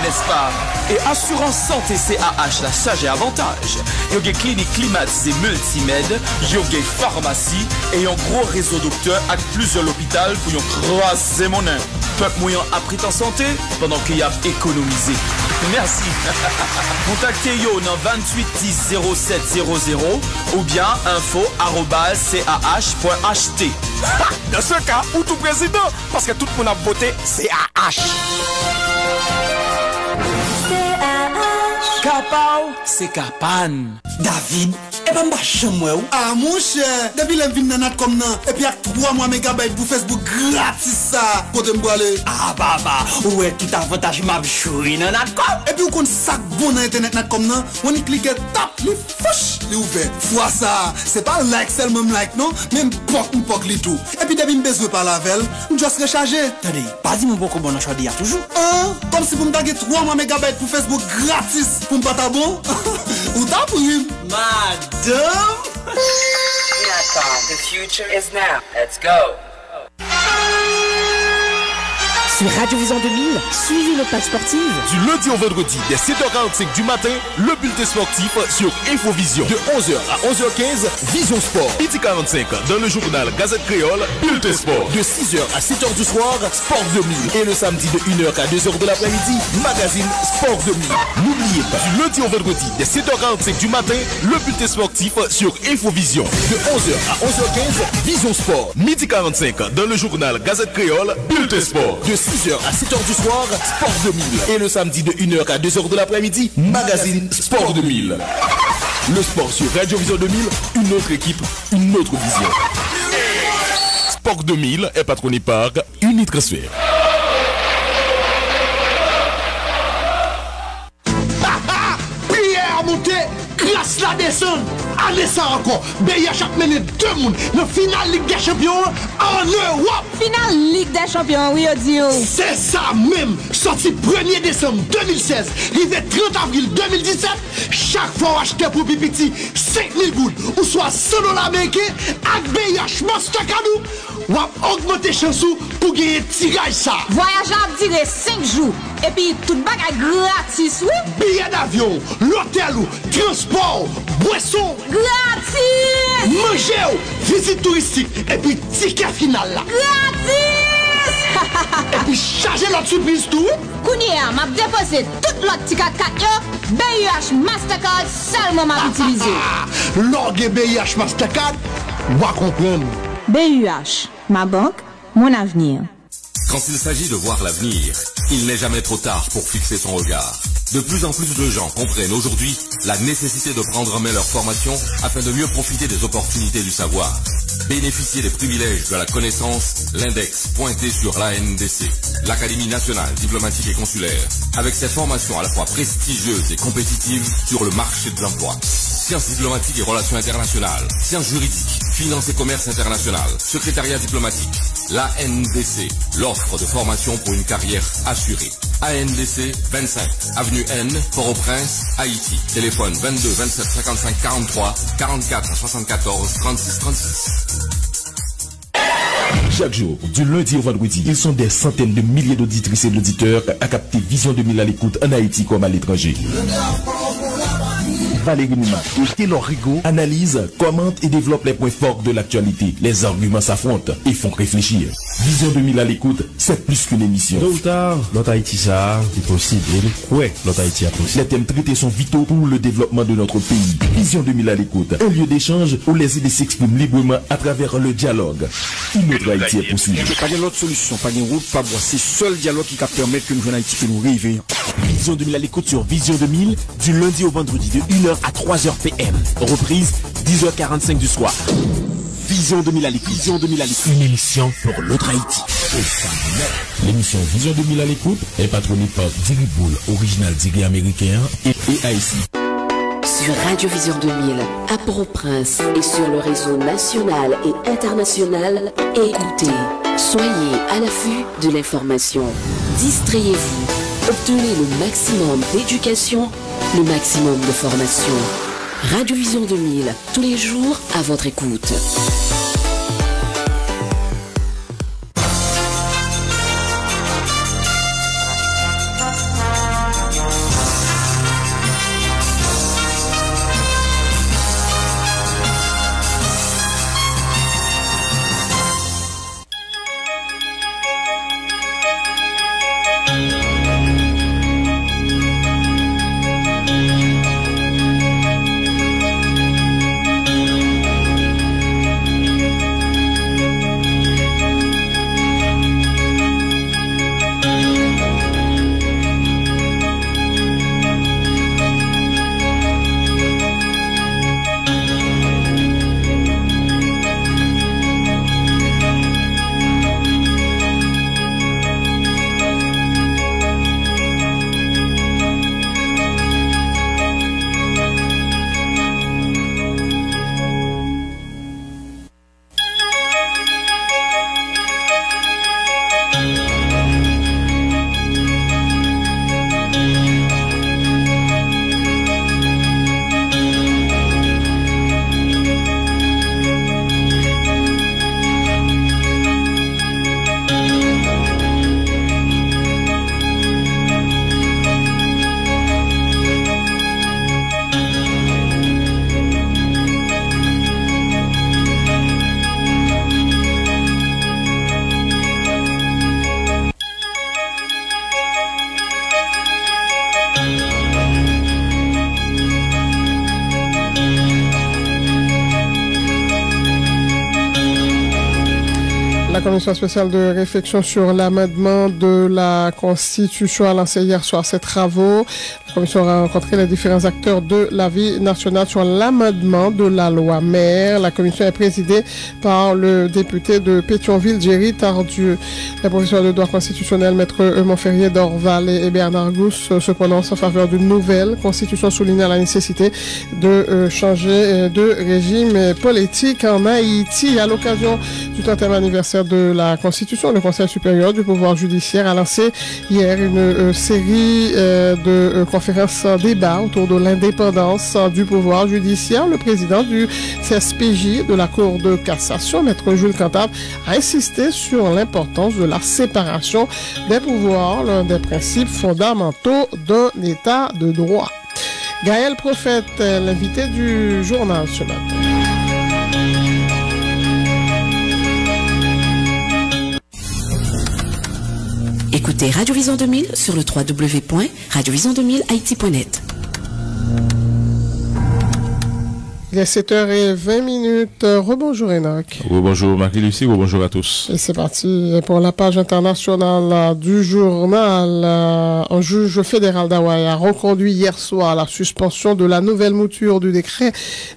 n'est-ce pas? Et assurance santé CAH la charge et avantage. Il y a des cliniques climatisées multimed, il y a des pharmacies et un gros réseau docteurs avec plusieurs hôpitaux pour y croiser mon nain. Peuple moyen a pris en santé pendant qu'il y a économisé. Merci. Contactez-yo dans 28 10 07 00 ou bien info@cah.ht. Dans ce cas, ou tout président, parce que tout le monde a voté CAH. Capao, c'est Capan. David, et ben ma chambre ou? Ah mon cher, depuis les vignes nanat comme nan, et puis avec 3 mois mégabytes pour Facebook gratis ça, côté m'boile. Ah baba, ouais tout avantage m'a chouri nanat comme. Et puis on compte sac bon dans internet nat comme nan, on y clique tap, li fouch, li ouvert. Fois ça, c'est pas like seulement like non, même pok li tout. Et puis depuis besoin par la velle, on doit se recharger. Attendez, pas dit mon bon bon choisir toujours. Hein? Comme si vous me taguez 3 mois mégabytes pour Facebook gratis pour me pas bon. Ou t'as pris? Madame? The future is now. Let's go. Sur Radio Vision 2000, suivez nos pages sportives. Du lundi au vendredi, dès 7h45 du matin, le bulletin sportif sur Infovision. De 11h à 11h15, Vision Sport. Midi 45, dans le journal Gazette Créole, bulletin sport. De 6h à 7h du soir, Sport 2000. Et le samedi de 1h à 2h de l'après-midi, magazine Sport 2000. N'oubliez pas, du lundi au vendredi, dès 7h45 du matin, le bulletin sportif sur Infovision. De 11h à 11h15, Vision Sport. Midi 45, dans le journal Gazette Créole, bulletin sport. De 6h à 7h du soir, Sport 2000. Et le samedi de 1h à 2h de l'après-midi, magazine Sport 2000. Le sport sur Radio Vision 2000, une autre équipe, une autre vision. Sport 2000 est patronné par Unitransfert. Prière à monter, classe la descente. Allez ça encore, BIH a mené 2 mondes. Le final Ligue des Champions en Europe. Final Ligue des Champions, oui, Odio. C'est ça même. Sorti 1er décembre 2016, arrivé 30 avril 2017. Chaque fois acheté pour Pipiti 5000 gouttes ou soit 100 $ américains avec BIH Master Cadeau. Ou augmenter chance pour gagner tirage ça. Voyage à durer 5 jours. Et puis tout bagage gratis, oui. Billet d'avion, l'hôtel, transport, boisson. Gratis! Manger, visite touristique et puis ticket final là. Gratis! Et puis charger notre surprise tout. Kounia, m'a déposé tout l'autre ticket 4 BIH Mastercard seulement m'a utilisé. Log BIH Mastercard, va comprendre. BIH, ma banque, mon avenir. Quand il s'agit de voir l'avenir, il n'est jamais trop tard pour fixer son regard. De plus en plus de gens comprennent aujourd'hui la nécessité de prendre en main leur formation afin de mieux profiter des opportunités du savoir. Bénéficier des privilèges de la connaissance, l'index pointé sur l'ANDC, l'Académie nationale diplomatique et consulaire, avec ses formations à la fois prestigieuses et compétitives sur le marché de l'emploi. Sciences diplomatiques et relations internationales, sciences juridiques, finance et commerce international, secrétariat diplomatique, l'ANDC, l'offre de formation pour une carrière assurée. ANDC 25, avenue N, Port-au-Prince, Haïti. Téléphone 22 27 55 43 44 74 36 36. Chaque jour, du lundi au vendredi, ils sont des centaines de milliers d'auditrices et d'auditeurs à capter Vision 2000 à l'écoute en Haïti comme à l'étranger. Valérie Nouma et Taylor Rigaud analysent, commentent et développent les points forts de l'actualité. Les arguments s'affrontent et font réfléchir. Vision 2000 à l'écoute, c'est plus qu'une émission. Tôt ou tard, l'autre Haïti ça, c'est possible. Ouais, l'autre Haïti a possible. Les thèmes traités sont vitaux pour le développement de notre pays. Vision 2000 à l'écoute, un lieu d'échange où les idées s'expriment librement à travers le dialogue. Une autre Haïti est possible. Pas de l'autre solution, pas de route, pas bois. C'est seul dialogue qui va permettre que nous jouions Haïti que nous réveillons. Vision 2000 à l'écoute sur Vision 2000, du lundi au vendredi de 1h à 3h PM. Reprise 10h45 du soir. Vision 2000 à l'écoute. Vision 2000 à l'écoute. Une émission pour l'autre Haïti. L'émission Vision 2000 à l'écoute est patronnée par Diri Bull, original Diri américain et AIC. sur Radio Vision 2000, à Port-au-Prince et sur le réseau national et international. Écoutez, soyez à l'affût de l'information. Distrayez-vous. Obtenez le maximum d'éducation, le maximum de formation. Radio Vision 2000, tous les jours à votre écoute. La commission spéciale de réflexion sur l'amendement de la Constitution a lancé hier soir ses travaux. La commission a rencontré les différents acteurs de la vie nationale sur l'amendement de la loi mère. La commission est présidée par le député de Pétionville, Jerry Tardieu. Les professeurs de droit constitutionnel, maître Montferrier d'Orval et Bernard Gousse, se prononcent en faveur d'une nouvelle constitution, soulignant la nécessité de changer de régime politique en Haïti. À l'occasion du 30e anniversaire de la Constitution, le Conseil supérieur du pouvoir judiciaire a lancé hier une série de conférences débats autour de l'indépendance du pouvoir judiciaire. Le président du CSPJ de la Cour de cassation, maître Jules Cantave, a insisté sur l'importance de la séparation des pouvoirs, l'un des principes fondamentaux d'un État de droit. Gaël Prophète, l'invité du journal ce matin. Écoutez Radio Vision 2000 sur le www.radiovision2000haiti.net. Il est 7h20. Rebonjour Enoch. Rebonjour Marie-Lucie, rebonjour à tous. Et c'est parti pour la page internationale du journal. Un juge fédéral d'Hawaï a reconduit hier soir la suspension de la nouvelle mouture du décret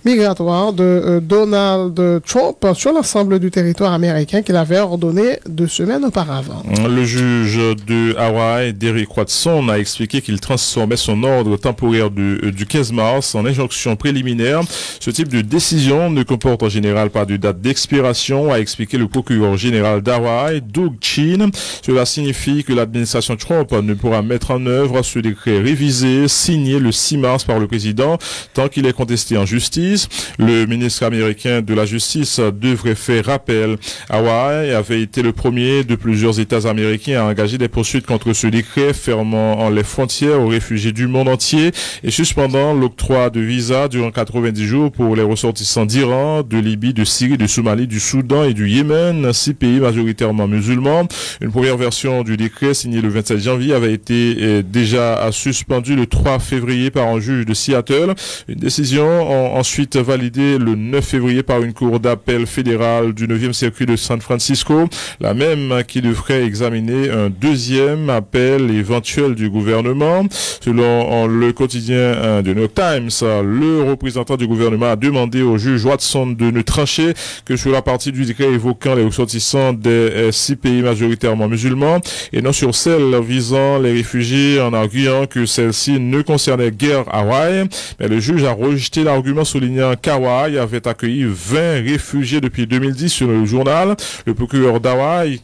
migratoire de Donald Trump sur l'ensemble du territoire américain qu'il avait ordonné 2 semaines auparavant. Le juge de Hawaï, Derek Watson, a expliqué qu'il transformait son ordre temporaire du 15 mars en injonction préliminaire. Ce type de décision ne comporte en général pas de date d'expiration, a expliqué le procureur général d'Hawaï, Doug Chin. Cela signifie que l'administration Trump ne pourra mettre en œuvre ce décret révisé, signé le 6 mars par le président, tant qu'il est contesté en justice. Le ministre américain de la Justice devrait faire rappel. Hawaï avait été le premier de plusieurs États américains à engager des poursuites contre ce décret, fermant les frontières aux réfugiés du monde entier et suspendant l'octroi de visas durant 90 jours pour les ressortissants d'Iran, de Libye, de Syrie, de Somalie, du Soudan et du Yémen, 6 pays majoritairement musulmans. Une première version du décret signée le 27 janvier avait été déjà suspendue le 3 février par un juge de Seattle. Une décision ensuite validée le 9 février par une cour d'appel fédérale du 9e circuit de San Francisco, la même qui devrait examiner un deuxième appel éventuel du gouvernement. Selon le quotidien de New York Times, le représentant du gouvernement gouvernement a demandé au juge Watson de ne trancher que sur la partie du décret évoquant les ressortissants des 6 pays majoritairement musulmans et non sur celle visant les réfugiés, en arguant que celle-ci ne concernait guère Hawaï. Mais le juge a rejeté l'argument, soulignant qu'Hawaï avait accueilli 20 réfugiés depuis 2010 sur le journal. Le procureur d'Hawaï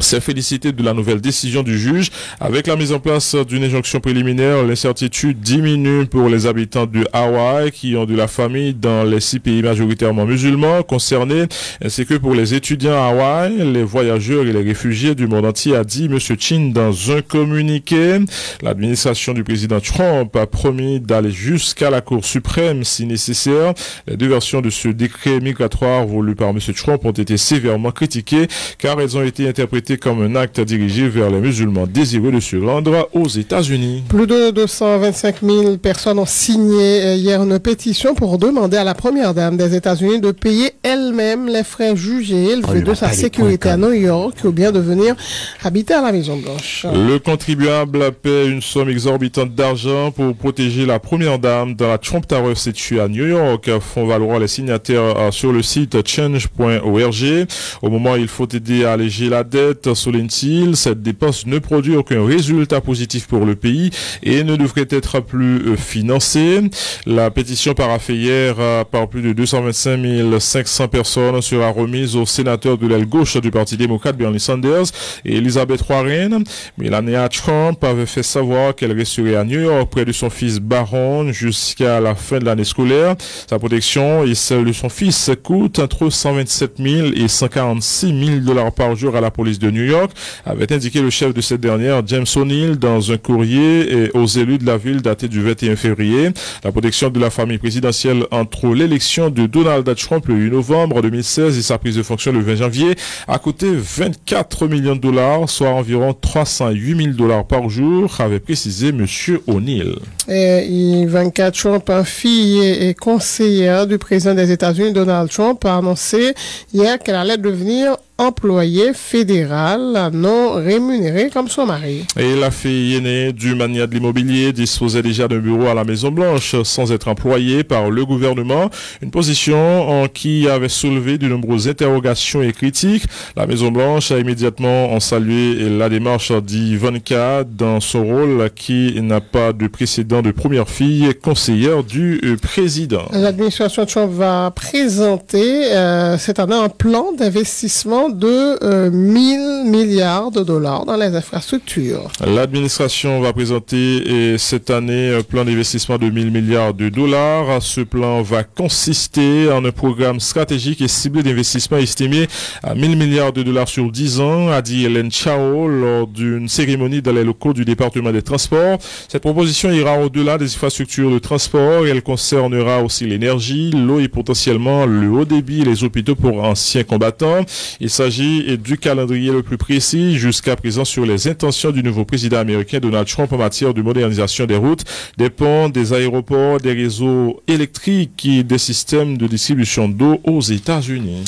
s'est félicité de la nouvelle décision du juge. Avec la mise en place d'une injonction préliminaire, l'incertitude diminue pour les habitants de Hawaï qui ont de la famille dans les 6 pays majoritairement musulmans concernés, ainsi que pour les étudiants à Hawaï, les voyageurs et les réfugiés du monde entier, a dit M. Chin dans un communiqué. L'administration du président Trump a promis d'aller jusqu'à la Cour suprême si nécessaire. Les 2 versions de ce décret migratoire voulu par M. Trump ont été sévèrement critiquées car elles ont été interprétées comme un acte dirigé vers les musulmans désireux de se rendre aux États-Unis. Plus de 225 000 personnes ont signé hier une pétition pour demander à la première dame des États-Unis de payer elle-même les frais jugés élevés de sa sécurité à New York ou bien de venir habiter à la Maison-Blanche. Le contribuable paie une somme exorbitante d'argent pour protéger la première dame dans la Trump Tower située à New York, font valoir les signataires sur le site change.org. Au moment où il faut aider à alléger la dette, souligne-t-il, cette dépense ne produit aucun résultat positif pour le pays et ne devrait être plus financée. La pétition paraphée hier par plus de 225 500 personnes sera remise aux sénateurs de l'aile gauche du Parti démocrate Bernie Sanders et Elizabeth Warren. Melania Trump avait fait savoir qu'elle resterait à New York près de son fils Barron jusqu'à la fin de l'année scolaire. Sa protection et celle de son fils coûtent entre 127 000 et 146 000 $ par jour à la police de New York, avait indiqué le chef de cette dernière, James O'Neill, dans un courrier aux élus de la ville daté du 21 février. La protection de la famille présidentielle entre l'élection de Donald Trump le 8 novembre 2016 et sa prise de fonction le 20 janvier a coûté 24 millions de $, soit environ 308 000 $ par jour, avait précisé M. O'Neill. Et Ivanka Trump, fille et conseillère du président des États-Unis, Donald Trump, a annoncé hier qu'elle allait devenir employé fédéral non rémunéré comme son mari. Et la fille aînée du magnat de l'immobilier disposait déjà d'un bureau à la Maison-Blanche sans être employée par le gouvernement, une position qui avait soulevé de nombreuses interrogations et critiques. La Maison-Blanche a immédiatement salué la démarche d'Ivanka dans son rôle qui n'a pas de précédent de première fille conseillère du président. L'administration Trump va présenter cette année un plan d'investissement de 1 000 milliards de $ dans les infrastructures. L'administration va présenter cette année un plan d'investissement de 1 000 milliards de $. Ce plan va consister en un programme stratégique et ciblé d'investissement estimé à 1 000 milliards de $ sur 10 ans, a dit Hélène Chao lors d'une cérémonie dans les locaux du département des transports. Cette proposition ira au-delà des infrastructures de transport et elle concernera aussi l'énergie, l'eau et potentiellement le haut débit et les hôpitaux pour anciens combattants. Il s'agit du calendrier le plus précis jusqu'à présent sur les intentions du nouveau président américain Donald Trump en matière de modernisation des routes, des ponts, des aéroports, des réseaux électriques et des systèmes de distribution d'eau aux États-Unis.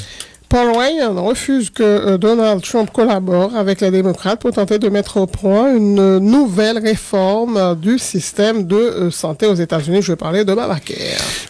Paul Ryan refuse que Donald Trump collabore avec les démocrates pour tenter de mettre au point une nouvelle réforme du système de santé aux États-Unis. Je vais parler de Obamacare.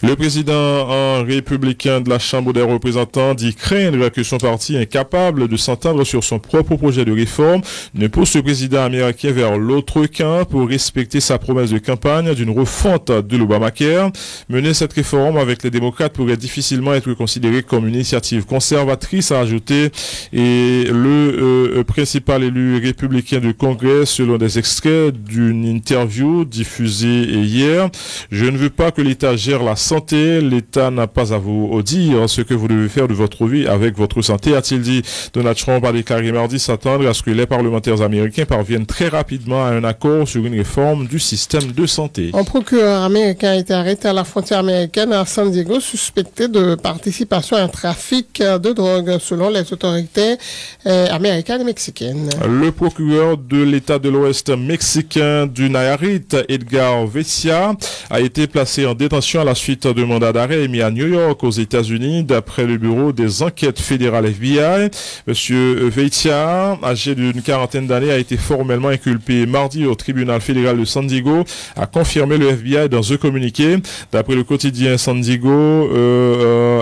Le président républicain de la Chambre des représentants dit craindre que son parti, incapable de s'entendre sur son propre projet de réforme, ne pousse le président américain vers l'autre camp pour respecter sa promesse de campagne d'une refonte de l'Obamacare. Mener cette réforme avec les démocrates pourrait difficilement être considéré comme une initiative conservatrice, a ajouté, et le principal élu républicain du Congrès, selon des extraits d'une interview diffusée hier. Je ne veux pas que l'État gère la santé. L'État n'a pas à vous dire ce que vous devez faire de votre vie avec votre santé, a-t-il dit. Donald Trump a déclaré mardi s'attendre à ce que les parlementaires américains parviennent très rapidement à un accord sur une réforme du système de santé. Un procureur américain a été arrêté à la frontière américaine à San Diego, suspecté de participation à un trafic de drogue. drogue, selon les autorités américaines et mexicaines. Le procureur de l'État de l'Ouest mexicain du Nayarit, Edgar Veitia, a été placé en détention à la suite de mandat d'arrêt émis à New York, aux États-Unis, d'après le bureau des enquêtes fédérales FBI. Monsieur Veitia, âgé d'une quarantaine d'années, a été formellement inculpé mardi au tribunal fédéral de San Diego, a confirmé le FBI dans un communiqué. D'après le quotidien San Diego,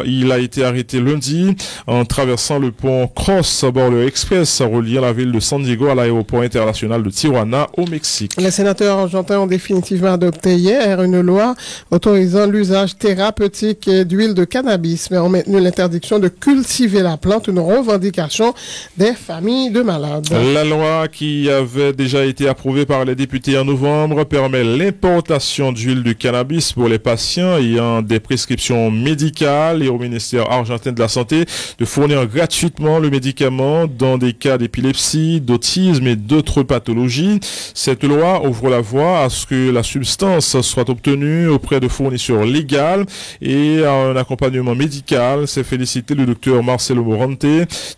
il a été arrêté lundi en traversant le pont Cross Border Express reliant la ville de San Diego à l'aéroport international de Tijuana au Mexique. Les sénateurs argentins ont définitivement adopté hier une loi autorisant l'usage thérapeutique d'huile de cannabis, mais ont maintenu l'interdiction de cultiver la plante, une revendication des familles de malades. La loi qui avait déjà été approuvée par les députés en novembre permet l'importation d'huile de cannabis pour les patients ayant des prescriptions médicales et au ministère argentin de la Santé de fournir gratuitement le médicament dans des cas d'épilepsie, d'autisme et d'autres pathologies. Cette loi ouvre la voie à ce que la substance soit obtenue auprès de fournisseurs légales et à un accompagnement médical. C'est félicité le docteur Marcelo Morante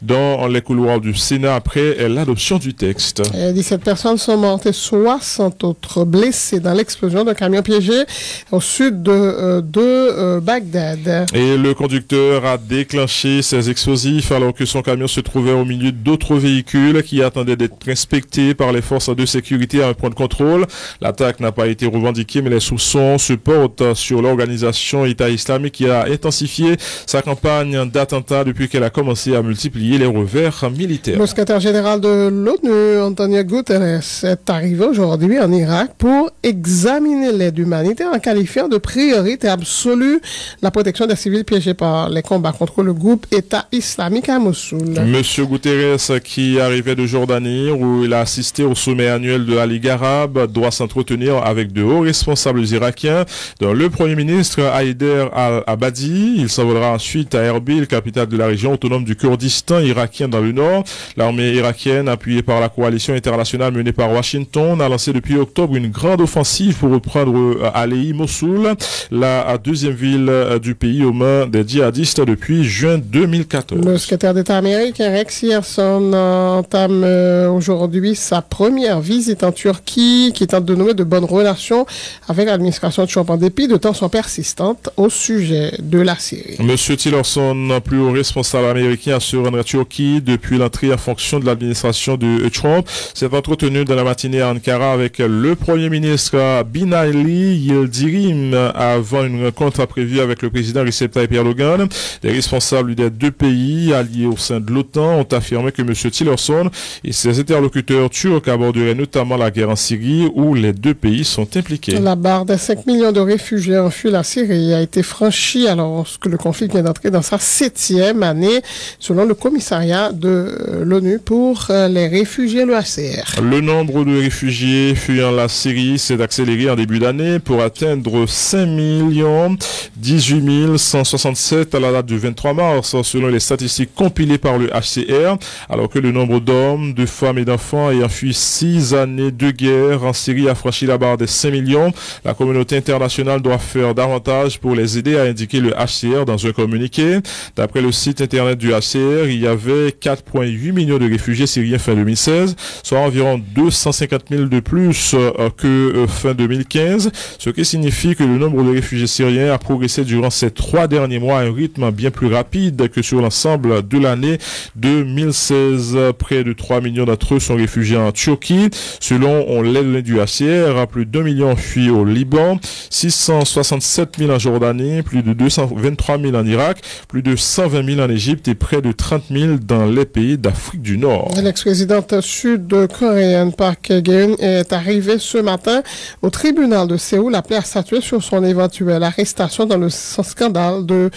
dans les couloirs du Sénat après l'adoption du texte. 17 personnes sont mortes et 60 autres blessées dans l'explosion d'un camion piégé au sud de Bagdad. Et le conducteur a déclenché ses explosifs alors que son camion se trouvait au milieu d'autres véhicules qui attendaient d'être inspectés par les forces de sécurité à un point de contrôle. L'attaque n'a pas été revendiquée, mais les soupçons se portent sur l'organisation État islamique qui a intensifié sa campagne d'attentats depuis qu'elle a commencé à multiplier les revers militaires. Le secrétaire général de l'ONU, Antonio Guterres, est arrivé aujourd'hui en Irak pour examiner l'aide humanitaire en qualifiant de priorité absolue la protection des civils piégés par les combats contre le groupe État islamique à Mossoul. Monsieur Guterres, qui arrivait de Jordanie, où il a assisté au sommet annuel de la Ligue arabe, doit s'entretenir avec de hauts responsables irakiens, dont le Premier ministre Haider al-Abadi. Il s'envolera ensuite à Erbil, capitale de la région autonome du Kurdistan irakien dans le nord. L'armée irakienne, appuyée par la coalition internationale menée par Washington, a lancé depuis octobre une grande offensive pour reprendre Alei Mossoul, la deuxième ville du pays aux mains des djihadistes depuis juin 2014. Le secrétaire d'État américain Rex Tillerson entame aujourd'hui sa première visite en Turquie qui tente de nouer de bonnes relations avec l'administration Trump en dépit de tensions persistantes au sujet de la Syrie. Monsieur Tillerson, plus haut responsable américain à se rendre à Turquie depuis l'entrée en fonction de l'administration de Trump, s'est entretenu dans la matinée à Ankara avec le Premier ministre Binali Yildirim avant une rencontre prévue avec le président Recep Tayyip Erdogan. Les responsables des deux pays alliés au sein de l'OTAN ont affirmé que monsieur Tillerson et ses interlocuteurs turcs aborderaient notamment la guerre en Syrie où les deux pays sont impliqués. La barre des 5 millions de réfugiés en fuient la Syrie a été franchie alors que le conflit vient d'entrer dans sa 7e année selon le commissariat de l'ONU pour les réfugiés, le HCR. Le nombre de réfugiés fuyant la Syrie s'est accéléré en début d'année pour atteindre 5 18 167 à la date du 23 mars selon les statistiques compilées par le HCR, alors que le nombre d'hommes, de femmes et d'enfants ayant fui 6 années de guerre en Syrie a franchi la barre des 5 millions. La communauté internationale doit faire davantage pour les aider, a indiqué le HCR dans un communiqué. D'après le site internet du HCR, il y avait 4,8 millions de réfugiés syriens fin 2016, soit environ 250 000 de plus que fin 2015, ce qui signifie que le nombre de réfugiés syriens a progressé durant ces 3 derniers mois à un rythme bien plus rapide que sur l'ensemble de l'année 2016. Près de 3 millions d'entre eux sont réfugiés en Turquie. Selon l'aide du HCR, plus d'1 million fuient au Liban, 667 000 en Jordanie, plus de 223 000 en Irak, plus de 120 000 en Égypte et près de 30 000 dans les pays d'Afrique du Nord. L'ex-présidente sud-coréenne Park Geun est arrivée ce matin au tribunal de Séoul appelée à statuer sur son éventuelle arrestation dans le scandale de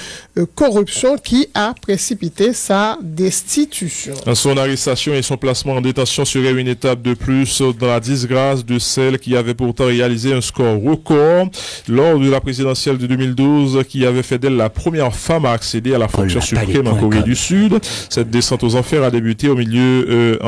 corruption qui a précipité sa destitution. Son arrestation et son placement en détention seraient une étape de plus dans la disgrâce de celle qui avait pourtant réalisé un score record lors de la présidentielle de 2012 qui avait fait d'elle la première femme à accéder à la fonction suprême en Corée du Sud. Cette descente aux enfers a débuté en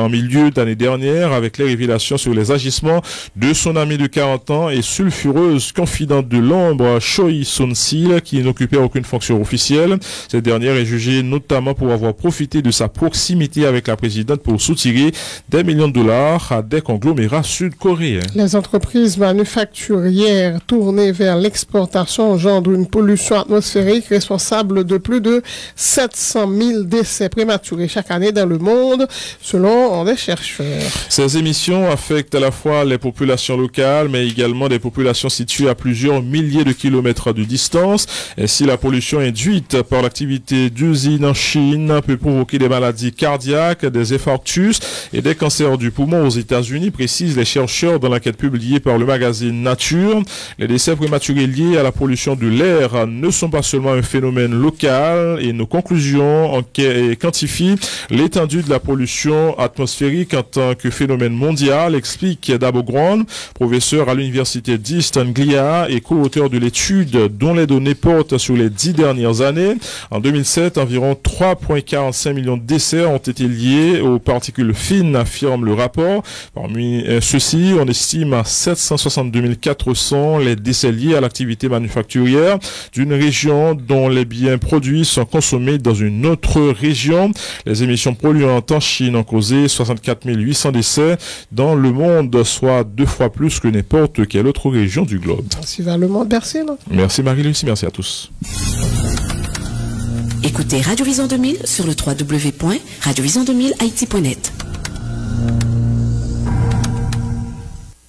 milieu d'année dernière avec les révélations sur les agissements de son amie de 40 ans et sulfureuse confidente de l'ombre Choi Soon-sil qui n'occupait aucune fonction officielle. Cette dernière est jugée jugé notamment pour avoir profité de sa proximité avec la présidente pour soutirer des millions de dollars à des conglomérats sud-coréens. Les entreprises manufacturières tournées vers l'exportation engendrent une pollution atmosphérique responsable de plus de 700 000 décès prématurés chaque année dans le monde, selon des chercheurs. Ces émissions affectent à la fois les populations locales, mais également des populations situées à plusieurs milliers de kilomètres de distance. Ainsi, la pollution induite par l'activité d'usines en Chine peut provoquer des maladies cardiaques, des infarctus et des cancers du poumon aux États-Unis, précisent les chercheurs dans l'enquête publiée par le magazine Nature. Les décès prématurés liés à la pollution de l'air ne sont pas seulement un phénomène local et nos conclusions quantifient l'étendue de la pollution atmosphérique en tant que phénomène mondial, explique Dabo Brown, professeur à l'université d'East Anglia et co-auteur de l'étude dont les données portent sur les 10 dernières années. En 2007, environ 3,45 millions de décès ont été liés aux particules fines, affirme le rapport. Parmi ceux-ci, on estime à 762 400 les décès liés à l'activité manufacturière d'une région dont les biens produits sont consommés dans une autre région. Les émissions polluantes en Chine ont causé 64 800 décès dans le monde, soit 2 fois plus que n'importe quelle autre région du globe. Merci vers le monde, merci. Merci Marie-Lucie, merci à tous. Écoutez Radio Vision 2000 sur le www.radiovision2000haiti.net.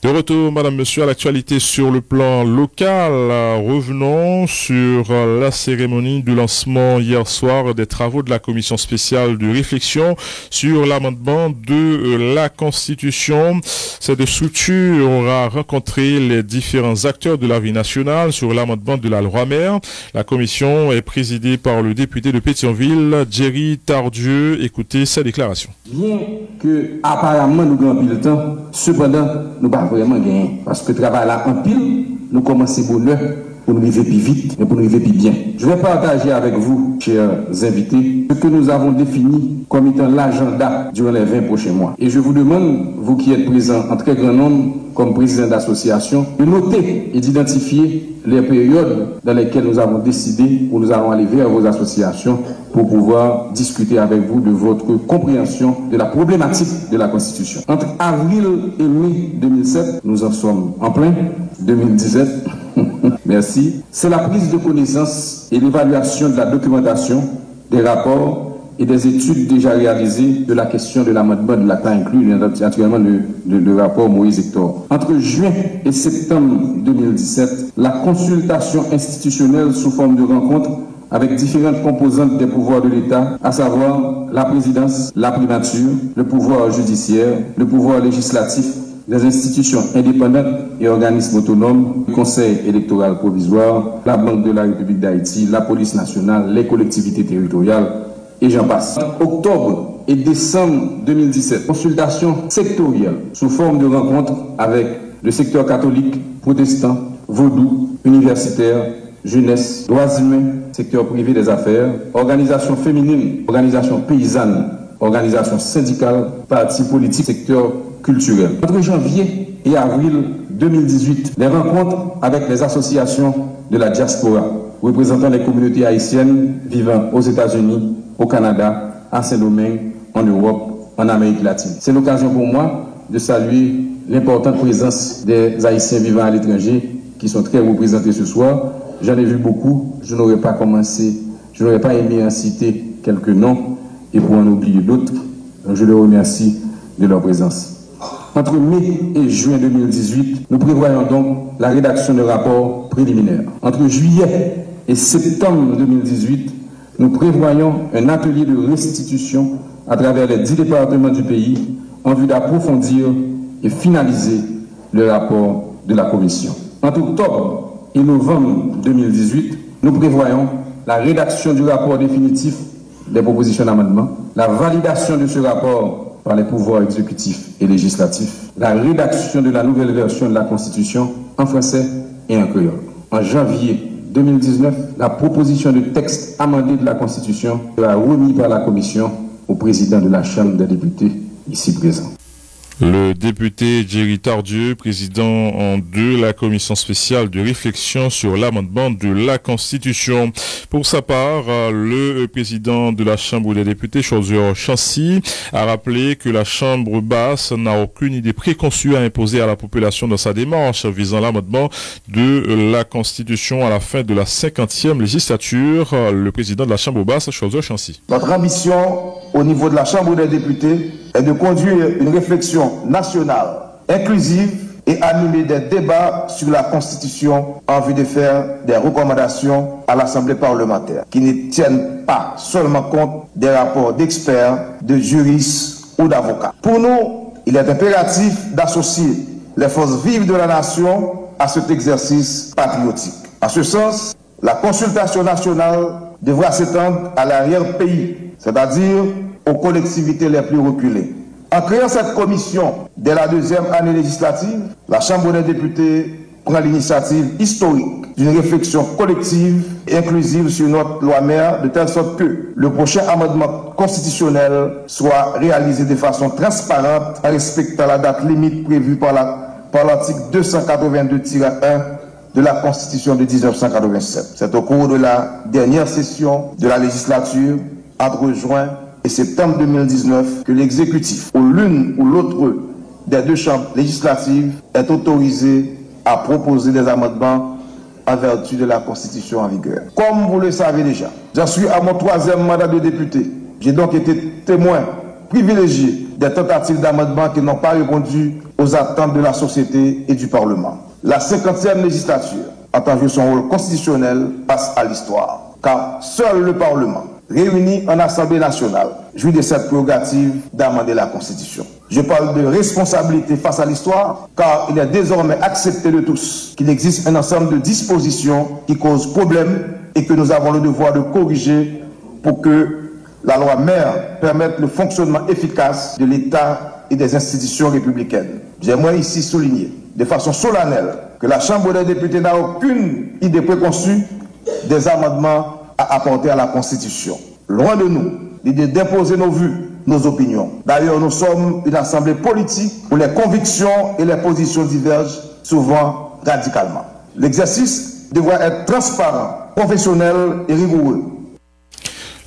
De retour, madame, monsieur, à l'actualité sur le plan local. Revenons sur la cérémonie du lancement hier soir des travaux de la commission spéciale de réflexion sur l'amendement de la Constitution. Cette structure aura rencontré les différents acteurs de la vie nationale sur l'amendement de la loi mère. La commission est présidée par le député de Pétionville, Jerry Tardieu. Écoutez sa déclaration. Bien que apparemment nous gagnons le temps, cependant nous pas vraiment gagner parce que le travail là en pile, nous commençons bonheur pour nous arriver plus vite et pour nous arriver plus bien. Je vais partager avec vous, chers invités, ce que nous avons défini comme étant l'agenda durant les 20 prochains mois. Et je vous demande, vous qui êtes présents en très grand nombre comme président d'association, de noter et d'identifier les périodes dans lesquelles nous avons décidé où nous allons aller vers vos associations pour pouvoir discuter avec vous de votre compréhension de la problématique de la Constitution. Entre avril et mai 2007, nous en sommes en plein, 2017, merci. C'est la prise de connaissance et l'évaluation de la documentation, des rapports et des études déjà réalisées de la question de l'amendement de l'acte inclus, naturellement le rapport Moïse Hector. Entre juin et septembre 2017, la consultation institutionnelle sous forme de rencontres avec différentes composantes des pouvoirs de l'État, à savoir la présidence, la primature, le pouvoir judiciaire, le pouvoir législatif, les institutions indépendantes et organismes autonomes, le Conseil électoral provisoire, la Banque de la République d'Haïti, la police nationale, les collectivités territoriales, et j'en passe. Octobre et décembre 2017, consultation sectorielle sous forme de rencontres avec le secteur catholique, protestant, vaudou, universitaire, jeunesse, droits humains, secteur privé des affaires, organisations féminines, organisations paysannes, organisations syndicales, partis politiques, secteur culturel. Entre janvier et avril 2018, les rencontres avec les associations de la diaspora, représentant les communautés haïtiennes vivant aux États-Unis, au Canada, à Saint-Domingue, en Europe, en Amérique latine. C'est l'occasion pour moi de saluer l'importante présence des Haïtiens vivant à l'étranger qui sont très représentés ce soir. J'en ai vu beaucoup, je n'aurais pas aimé en citer quelques noms et pour en oublier d'autres. Je les remercie de leur présence. Entre mai et juin 2018, nous prévoyons donc la rédaction de rapports préliminaires. Entre juillet et septembre 2018, nous prévoyons un atelier de restitution à travers les 10 départements du pays en vue d'approfondir et finaliser le rapport de la Commission. Entre octobre et novembre 2018, nous prévoyons la rédaction du rapport définitif des propositions d'amendement, la validation de ce rapport par les pouvoirs exécutifs et législatifs, la rédaction de la nouvelle version de la Constitution en français et en créole. En janvier 2019, la proposition de texte amendé de la Constitution sera remise par la Commission au président de la Chambre des députés, ici présent. Le député Jerry Tardieu, président de la commission spéciale de réflexion sur l'amendement de la Constitution. Pour sa part, le président de la Chambre des députés, Cholzer Chancy, a rappelé que la Chambre basse n'a aucune idée préconçue à imposer à la population dans sa démarche visant l'amendement de la Constitution à la fin de la 50e législature. Le président de la Chambre basse, Cholzer Chancy. Notre ambition au niveau de la Chambre des députés est de conduire une réflexion nationale, inclusive et animer des débats sur la Constitution en vue de faire des recommandations à l'Assemblée parlementaire qui ne tiennent pas seulement compte des rapports d'experts, de juristes ou d'avocats. Pour nous, il est impératif d'associer les forces vives de la nation à cet exercice patriotique. En ce sens, la consultation nationale devra s'étendre à l'arrière-pays, c'est-à-dire aux collectivités les plus reculées. En créant cette commission dès la deuxième année législative, la Chambre des députés prend l'initiative historique d'une réflexion collective et inclusive sur notre loi mère, de telle sorte que le prochain amendement constitutionnel soit réalisé de façon transparente en respectant la date limite prévue par l'article 282-1 de la Constitution de 1987. C'est au cours de la dernière session de la législature, entre juin et septembre 2019, que l'exécutif, ou l'une ou l'autre des deux chambres législatives, est autorisé à proposer des amendements en vertu de la Constitution en vigueur. Comme vous le savez déjà, j'en suis à mon 3e mandat de député. J'ai donc été témoin privilégié des tentatives d'amendement qui n'ont pas répondu aux attentes de la société et du Parlement. La 50e législature entend jouer son rôle constitutionnel face à l'histoire, car seul le Parlement, réunis en Assemblée nationale, jouit de cette prérogative d'amender la Constitution. Je parle de responsabilité face à l'histoire, car il est désormais accepté de tous qu'il existe un ensemble de dispositions qui causent problème et que nous avons le devoir de corriger pour que la loi mère permette le fonctionnement efficace de l'État et des institutions républicaines. J'aimerais ici souligner de façon solennelle que la Chambre des députés n'a aucune idée préconçue des amendements à apporter à la Constitution. Loin de nous l'idée d'imposer nos vues, nos opinions. D'ailleurs, nous sommes une assemblée politique où les convictions et les positions divergent souvent radicalement. L'exercice devra être transparent, professionnel et rigoureux.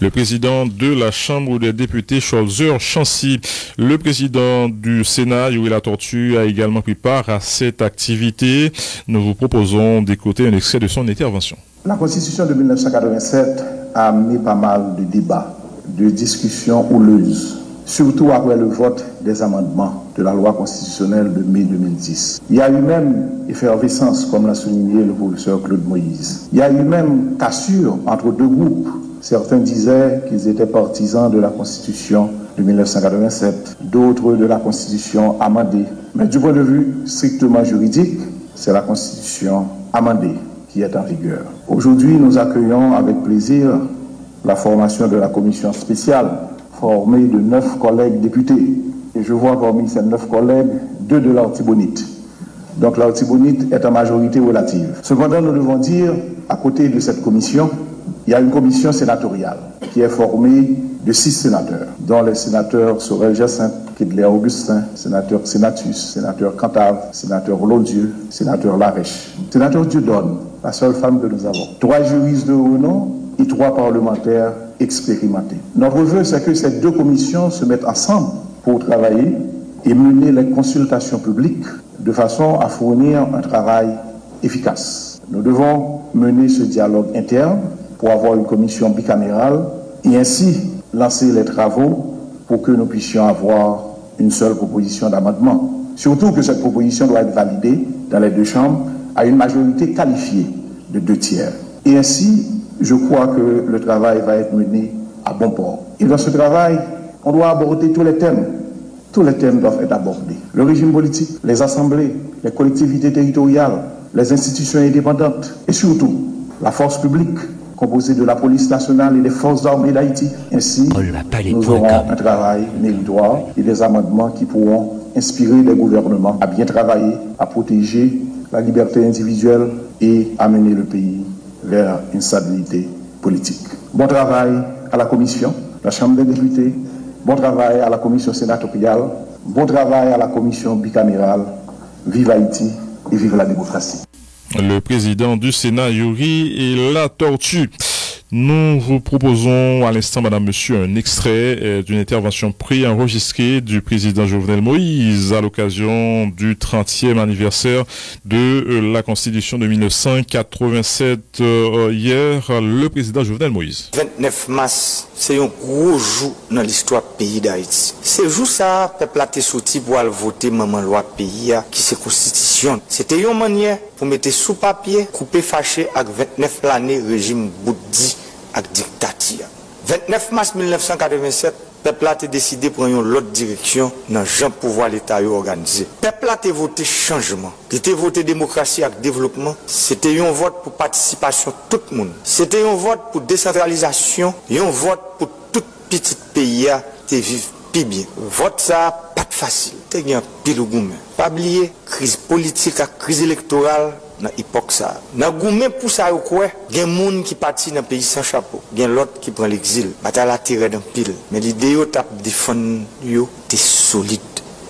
Le président de la Chambre des députés, Cholzer Chancy. Le président du Sénat, Yuri Latortue, a également pris part à cette activité. Nous vous proposons d'écouter un extrait de son intervention. La Constitution de 1987 a amené pas mal de débats, de discussions houleuses, surtout après le vote des amendements de la loi constitutionnelle de mai 2010. Il y a eu même effervescence, comme l'a souligné le professeur Claude Moïse. Il y a eu même cassure entre deux groupes. Certains disaient qu'ils étaient partisans de la Constitution de 1987, d'autres de la Constitution amendée. Mais du point de vue strictement juridique, c'est la Constitution amendée qui est en vigueur. Aujourd'hui, nous accueillons avec plaisir la formation de la commission spéciale, formée de 9 collègues députés. Et je vois parmi ces 9 collègues 2 de l'Artibonite. Donc l'Artibonite est en majorité relative. Cependant, nous devons dire, à côté de cette commission, il y a une commission sénatoriale qui est formée de 6 sénateurs, dont les sénateurs Sorel Jacinthe, Kedler Augustin, sénateur Sénatus, sénateur Cantave, sénateur Londieu, sénateur Larèche, sénateur Dieudonne, la seule femme que nous avons. 3 juristes de renom et 3 parlementaires expérimentés. Notre vœu, c'est que ces 2 commissions se mettent ensemble pour travailler et mener les consultations publiques de façon à fournir un travail efficace. Nous devons mener ce dialogue interne pour avoir une commission bicamérale et ainsi lancer les travaux pour que nous puissions avoir une seule proposition d'amendement. Surtout que cette proposition doit être validée dans les 2 chambres à une majorité qualifiée de 2/3. Et ainsi, je crois que le travail va être mené à bon port. Et dans ce travail, on doit aborder tous les thèmes. Tous les thèmes doivent être abordés. Le régime politique, les assemblées, les collectivités territoriales, les institutions indépendantes et surtout la force publique composée de la police nationale et des forces armées d'Haïti. Ainsi, nous aurons un travail méritoire et des amendements qui pourront inspirer les gouvernements à bien travailler, à protéger la liberté individuelle et amener le pays vers une stabilité politique. Bon travail à la Commission, la Chambre des députés bon travail à la commission sénatoriale, bon travail à la commission bicamérale. Vive Haïti et vive la démocratie. Le président du Sénat, Yuri, et la tortue. Nous vous proposons à l'instant, madame, monsieur, un extrait d'une intervention préenregistrée du président Jovenel Moïse à l'occasion du 30e anniversaire de la Constitution de 1987. Hier, le président Jovenel Moïse. 29 mars, c'est un gros jour dans l'histoire du pays d'Haïti. C'est jour ça, le peuple a été sorti pour aller voter maman loi pays qui c'est Constitution. C'était une manière pour mettre sous papier, couper fâché avec 29 l'année régime Boudi avec dictature. 29 mars 1987, le peuple a décidé de prendre l'autre direction dans le pouvoir l'État organisé. Le peuple a voté changement. Il a voté démocratie avec développement. C'était un vote pour participation de tout le monde. C'était un vote pour décentralisation et un vote pour tout petit pays qui vivre plus bien. Vote ça, pas facile. C'est un pile ou gourmet. Pas oublier, crise politique et crise électorale. Dans l'époque ça. Dans goumé pour ça quoi, il y a des gens qui partent dans le pays sans chapeau. Il y a l'autre qui prend l'exil. Bataille la tiré dans pile. Mais l'idée de défendre yo était solide.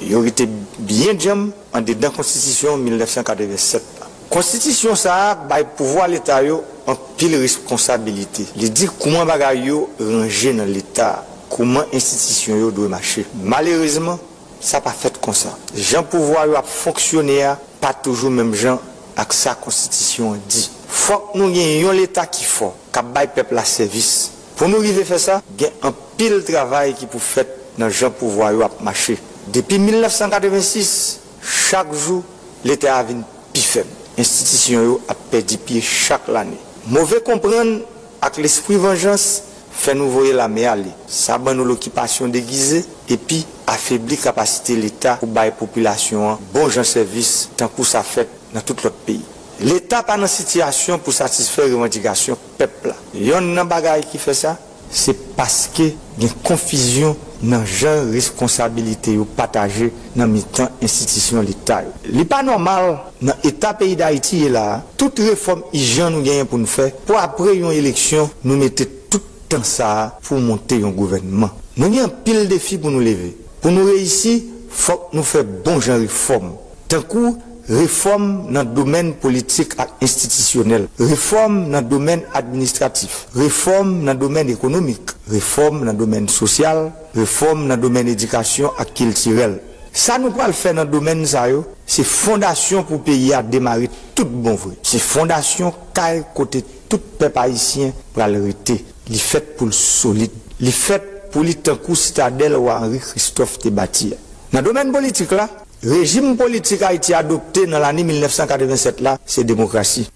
Yo était bien jam en dedans constitution 1987. Constitution ça bail pouvoir l'état yo en pile responsabilité. Il dit comment bagay yo ranger dans l'état, comment institution yo doit marcher. Malheureusement, ça pas fait comme ça. Gens pouvoir yo a fonctionner pas toujours même gens avec sa constitution dit. Faut que nous ayons l'État qui fort, qui baille peuple à service. Pour nous arriver à faire ça, il y a un pile travail qui peut faire dans le pouvoir marcher. Depuis 1986, chaque jour, l'État a une plus faible. L'institution a perdu pied chaque année. Mauvais comprendre avec l'esprit vengeance, fait nous voir la mer aller. Ça va nous l'occupation déguisée et puis affaiblir la capacité de l'État pour bailler la population bon genre service tant que ça fait dans tout l'autre pays. L'État pas dans situation pour satisfaire les revendications peuple là. Il y a un bagage qui fait ça, c'est parce que il y a une confusion dans genre responsabilité ou partagée dans mi-temps institution l'État. C'est pas normal dans l'état pays d'Haïti là, toute réforme hygiène nous gagne pour nous faire pour après une élection nous mettre tout le temps ça pour monter un gouvernement. Nous avons un pile de défis pour nous lever. Pour nous réussir, il faut que nous fassions bon genre de réforme. D'un coup, réforme dans le domaine politique et institutionnel, réforme dans le domaine administratif, réforme dans le domaine économique, réforme dans le domaine social, réforme dans le domaine éducation et culturel. Ça nous va le faire dans le domaine ça c'est fondation pour le pays à démarrer tout bon vrai. C'est fondation qui côté tout peuple haïtien pour l'arrêter. Il fait pour le solide. Il fait pour le tant coup citadelle ou Henri Christophe te bâti. Dans le domaine politique là, régime politique a été adopté dans l'année 1987 là, c'est démocratie.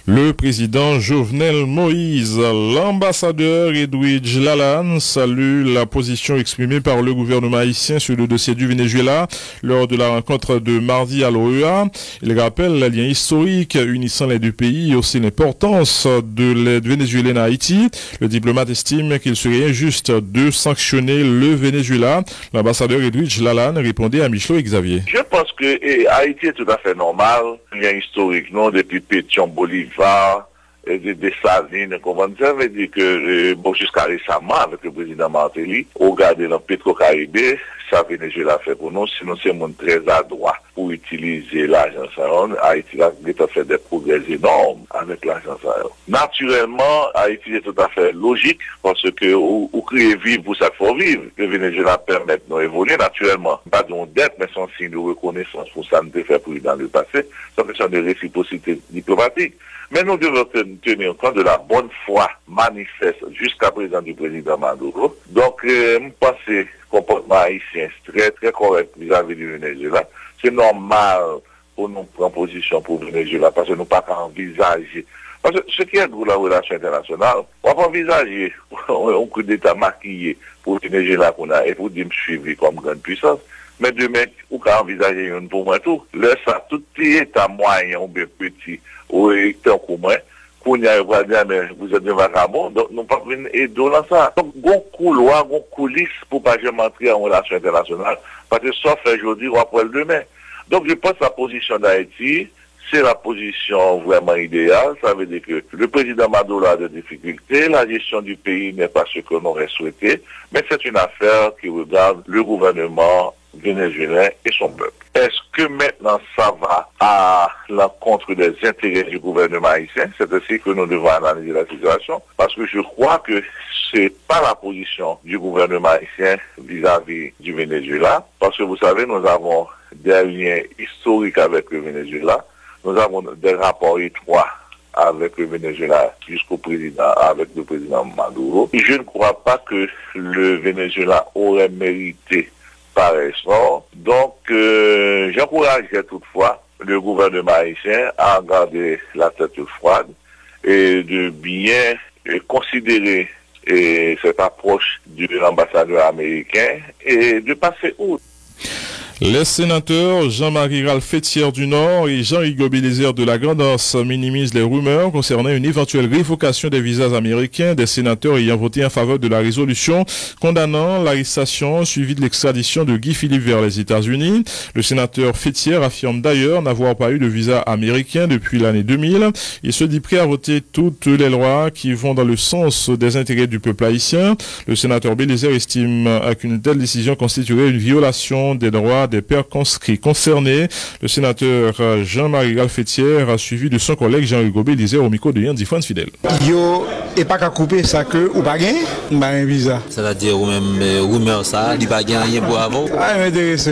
Le président Jovenel Moïse, l'ambassadeur Edwidge Lalanne salue la position exprimée par le gouvernement haïtien sur le dossier du Venezuela lors de la rencontre de mardi à l'OEA. Il rappelle le lien historique unissant les deux pays et aussi l'importance de l'aide vénézuélienne à Haïti. Le diplomate estime qu'il serait injuste de sanctionner le Venezuela. L'ambassadeur Edwidge Lalanne répondait à Michelot et Xavier. Je pense que Haïti est tout à fait normal. Il y a un historique, non, depuis Pétion, Bolivie, et des Salines, ça veut dire que bon, jusqu'à récemment avec le président Martelly, au garder dans Petro-Caribé, ça Venezuela fait pour nous, sinon c'est un monde très adroit pour utiliser l'argent sahélienne. Haïti a fait des progrès énormes avec l'argent sahélienne. Naturellement, Haïti est tout à fait logique parce que ou créer vivre pour ça qu'il faut vivre. Le Venezuela permet de nous évoluer naturellement. Pas de dette, mais son signe de reconnaissance pour ça nous fait pour dans le passé. C'est une question de réciprocité diplomatique. Mais nous devons tenir compte de la bonne foi manifeste jusqu'à présent du président Maduro. Donc, je pense que le comportement haïtien est très, très correct vis-à-vis du Venezuela. C'est normal pour nous prendre position pour le Venezuela parce que nous ne pouvons pas envisager. Parce que ce qui est de la relation internationale, on ne peut pas envisager un coup d'État maquillé pour le Venezuela qu'on a et pour dire suivi comme grande puissance. Mais demain, on peut envisager une pour moi tout. Là, ça, tout État moyen ou bien petit, ou état commun, qu'on y a pas dire, mais vous êtes des vagabonds, donc nous ne pouvons pas aider dans ça. Donc, bon couloir, bon coulisses pour pas jamais entrer en relation internationale, parce que ça fait aujourd'hui ou après le demain. Donc, je pense que la position d'Haïti, c'est la position vraiment idéale. Ça veut dire que le président Maduro a des difficultés, la gestion du pays n'est pas ce que l'on aurait souhaité, mais c'est une affaire qui regarde le gouvernement vénézuélien et son peuple. Est-ce que maintenant ça va à l'encontre des intérêts du gouvernement haïtien? C'est ainsi que nous devons analyser la situation, parce que je crois que c'est pas la position du gouvernement haïtien vis-à-vis du Venezuela, parce que vous savez, nous avons des liens historiques avec le Venezuela, nous avons des rapports étroits avec le Venezuela jusqu'au président, avec le président Maduro. Et je ne crois pas que le Venezuela aurait mérité pareil sort. Donc, j'encouragerais toutefois le gouvernement haïtien à garder la tête froide et de bien considérer cette approche de l'ambassadeur américain et de passer outre. Les sénateurs Jean-Marie Ralph-Fétière du Nord et Jean-Hugo Bélizer de la Grand'Anse minimisent les rumeurs concernant une éventuelle révocation des visas américains des sénateurs ayant voté en faveur de la résolution condamnant l'arrestation suivie de l'extradition de Guy Philippe vers les États-Unis. Le sénateur Fétière affirme d'ailleurs n'avoir pas eu de visa américain depuis l'année 2000. Il se dit prêt à voter toutes les lois qui vont dans le sens des intérêts du peuple haïtien. Le sénateur Bélizer estime qu'une telle décision constituerait une violation des droits des pairs conscrits concernés. Le sénateur Jean-Marie Ralph-Fétière a suivi de son collègue Jean-Hugo Bélizer au micro de Yann France Fidèle. Yo, et pas qu'à couper ça que ou pas gagner, pas un visa. C'est-à-dire ou même rumeur ça, il pas gagner rien pour avant. Ah, m'intéresse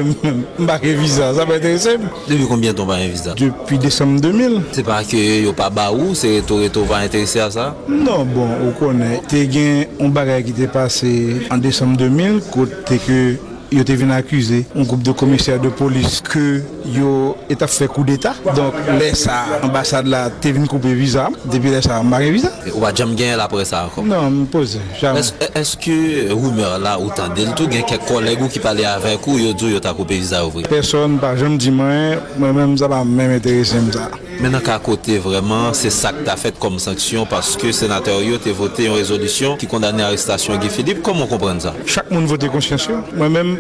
pas un visa, ça m'intéresse. Depuis combien de temps pas un visa? Depuis décembre 2000. C'est pas que yo pas baou, c'est Toretto va intéresser à ça? Non, bon, on connaît. T'es gain un bagage qui t'est passé en décembre 2000, côté que ils étaient venus accuser un groupe de commissaires de police que yo état fait coup d'état. Donc laisse l'ambassade là t'es venu couper visa depuis laisse ça marqué visa. On va jamais gagner après ça encore. Non, me pose jamais. Est-ce que rumeur là autant de tout gain quelques collègues qui parlaient avec ou yo dit yo t'a coupé visa ouvrir. Personne pas jamais dit moi-même ça va même intéresser ça. Maintenant qu'à côté vraiment c'est ça que t'as fait comme sanction parce que sénateur yo t'es voté une résolution qui condamnait l'arrestation de Guy Philippe. Comment comprendre ça? Chaque monde vote conscience. Moi-même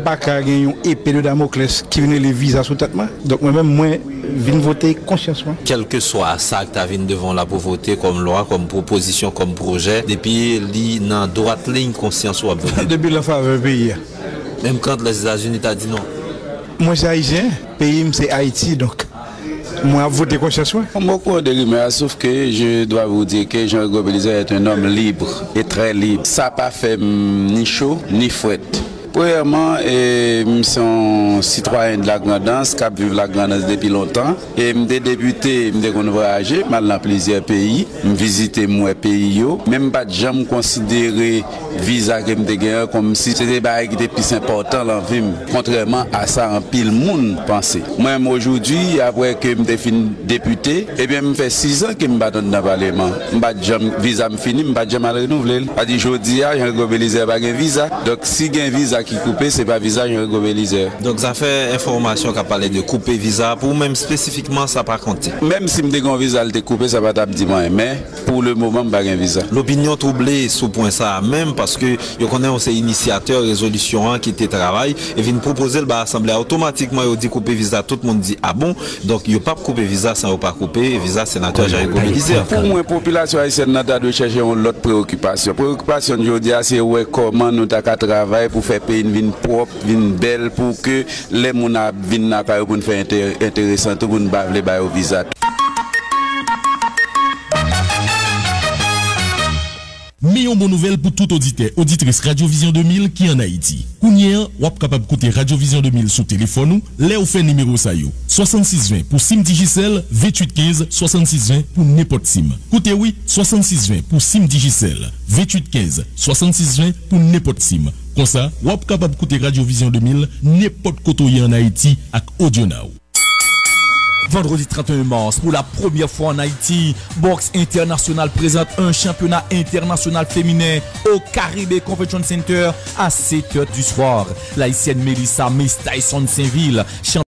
pas qu'à gagner une épée de Damoclès qui venait les visas sous tête. Donc moi-même moi viens voter consciencement. Quel que soit ça que tu as venu devant là pour voter comme loi, comme proposition, comme projet, depuis li dans droite ligne conscience ou depuis la faveur pays. Même quand les États-Unis t'a dit non. Moi c'est haïtien, pays c'est Haïti donc. Moi, voter conscience. Beaucoup de rumeurs, sauf que je dois vous dire que Jean-Hugo Bélizer est un homme libre et très libre. Ça n'a pas fait ni chaud ni fouette. Premièrement, je suis un citoyen de la Grand'Anse, qui a vécu la Grand'Anse depuis longtemps. Et je suis débuté, je suis voyagé, dans plusieurs pays, je visité mon pays. Même pas de jamais considéré visa que je gagné comme si c'était des choses qui étaient plus importantes dans la vie. Contrairement à ça, un pile monde pensait. Moi-même aujourd'hui, après que je suis fini député, eh bien, je fais 6 ans que je suis dans le Parlement. Je visa me fini, je ne vais jamais renouveler. Je dis aujourd'hui, Jean-Hugo Bélizer n'a pas de visa. Donc si il y a un visa qui coupé, c'est pas visa Jean-Hugo Bélizer. Donc ça fait information qui a parlé de couper visa pour même spécifiquement ça pas compter. Même si me un visa le coupé ça va t'abdi mais pour le moment pas un visa. L'opinion troublée sur point ça même parce que yo connaît on c'est initiateur résolution qui était travail et vient proposer le assemblée automatiquement il dit couper visa tout le monde dit ah bon donc il pas couper visa sans pas couper visa sénateur Jean-Hugo Bélizer. Pour moi population haïtienne n'a de chercher une autre préoccupation. Préoccupation je dis c'est ouais comment nous t'a travailler pour faire pays une propre, une belle pour que les gens viennent pour nous faire intéressant pour nous bavler au visa. Mais une bonne nouvelle pour tout auditeur, auditrice Radio Vision 2000 qui est en Haïti. Kounien, ou êtes capable d'écouter Radio Vision 2000 sur téléphone ou, là ou fait numéro ça yo. 6620 pour SIM Digicel, 2815 6620 pour n'importe SIM. Écoutez oui, 6620 pour SIM Digicel, 2815 6620 pour n'importe SIM. Comme ça, ou êtes capable d'écouter Radio Vision 2000 n'importe côté en Haïti avec Audio Now. Vendredi 31 mars, pour la première fois en Haïti, Boxe International présente un championnat international féminin au Caribé Convention Center à 7h du soir. L'haïtienne Melissa Miss Tyson Saint-Ville,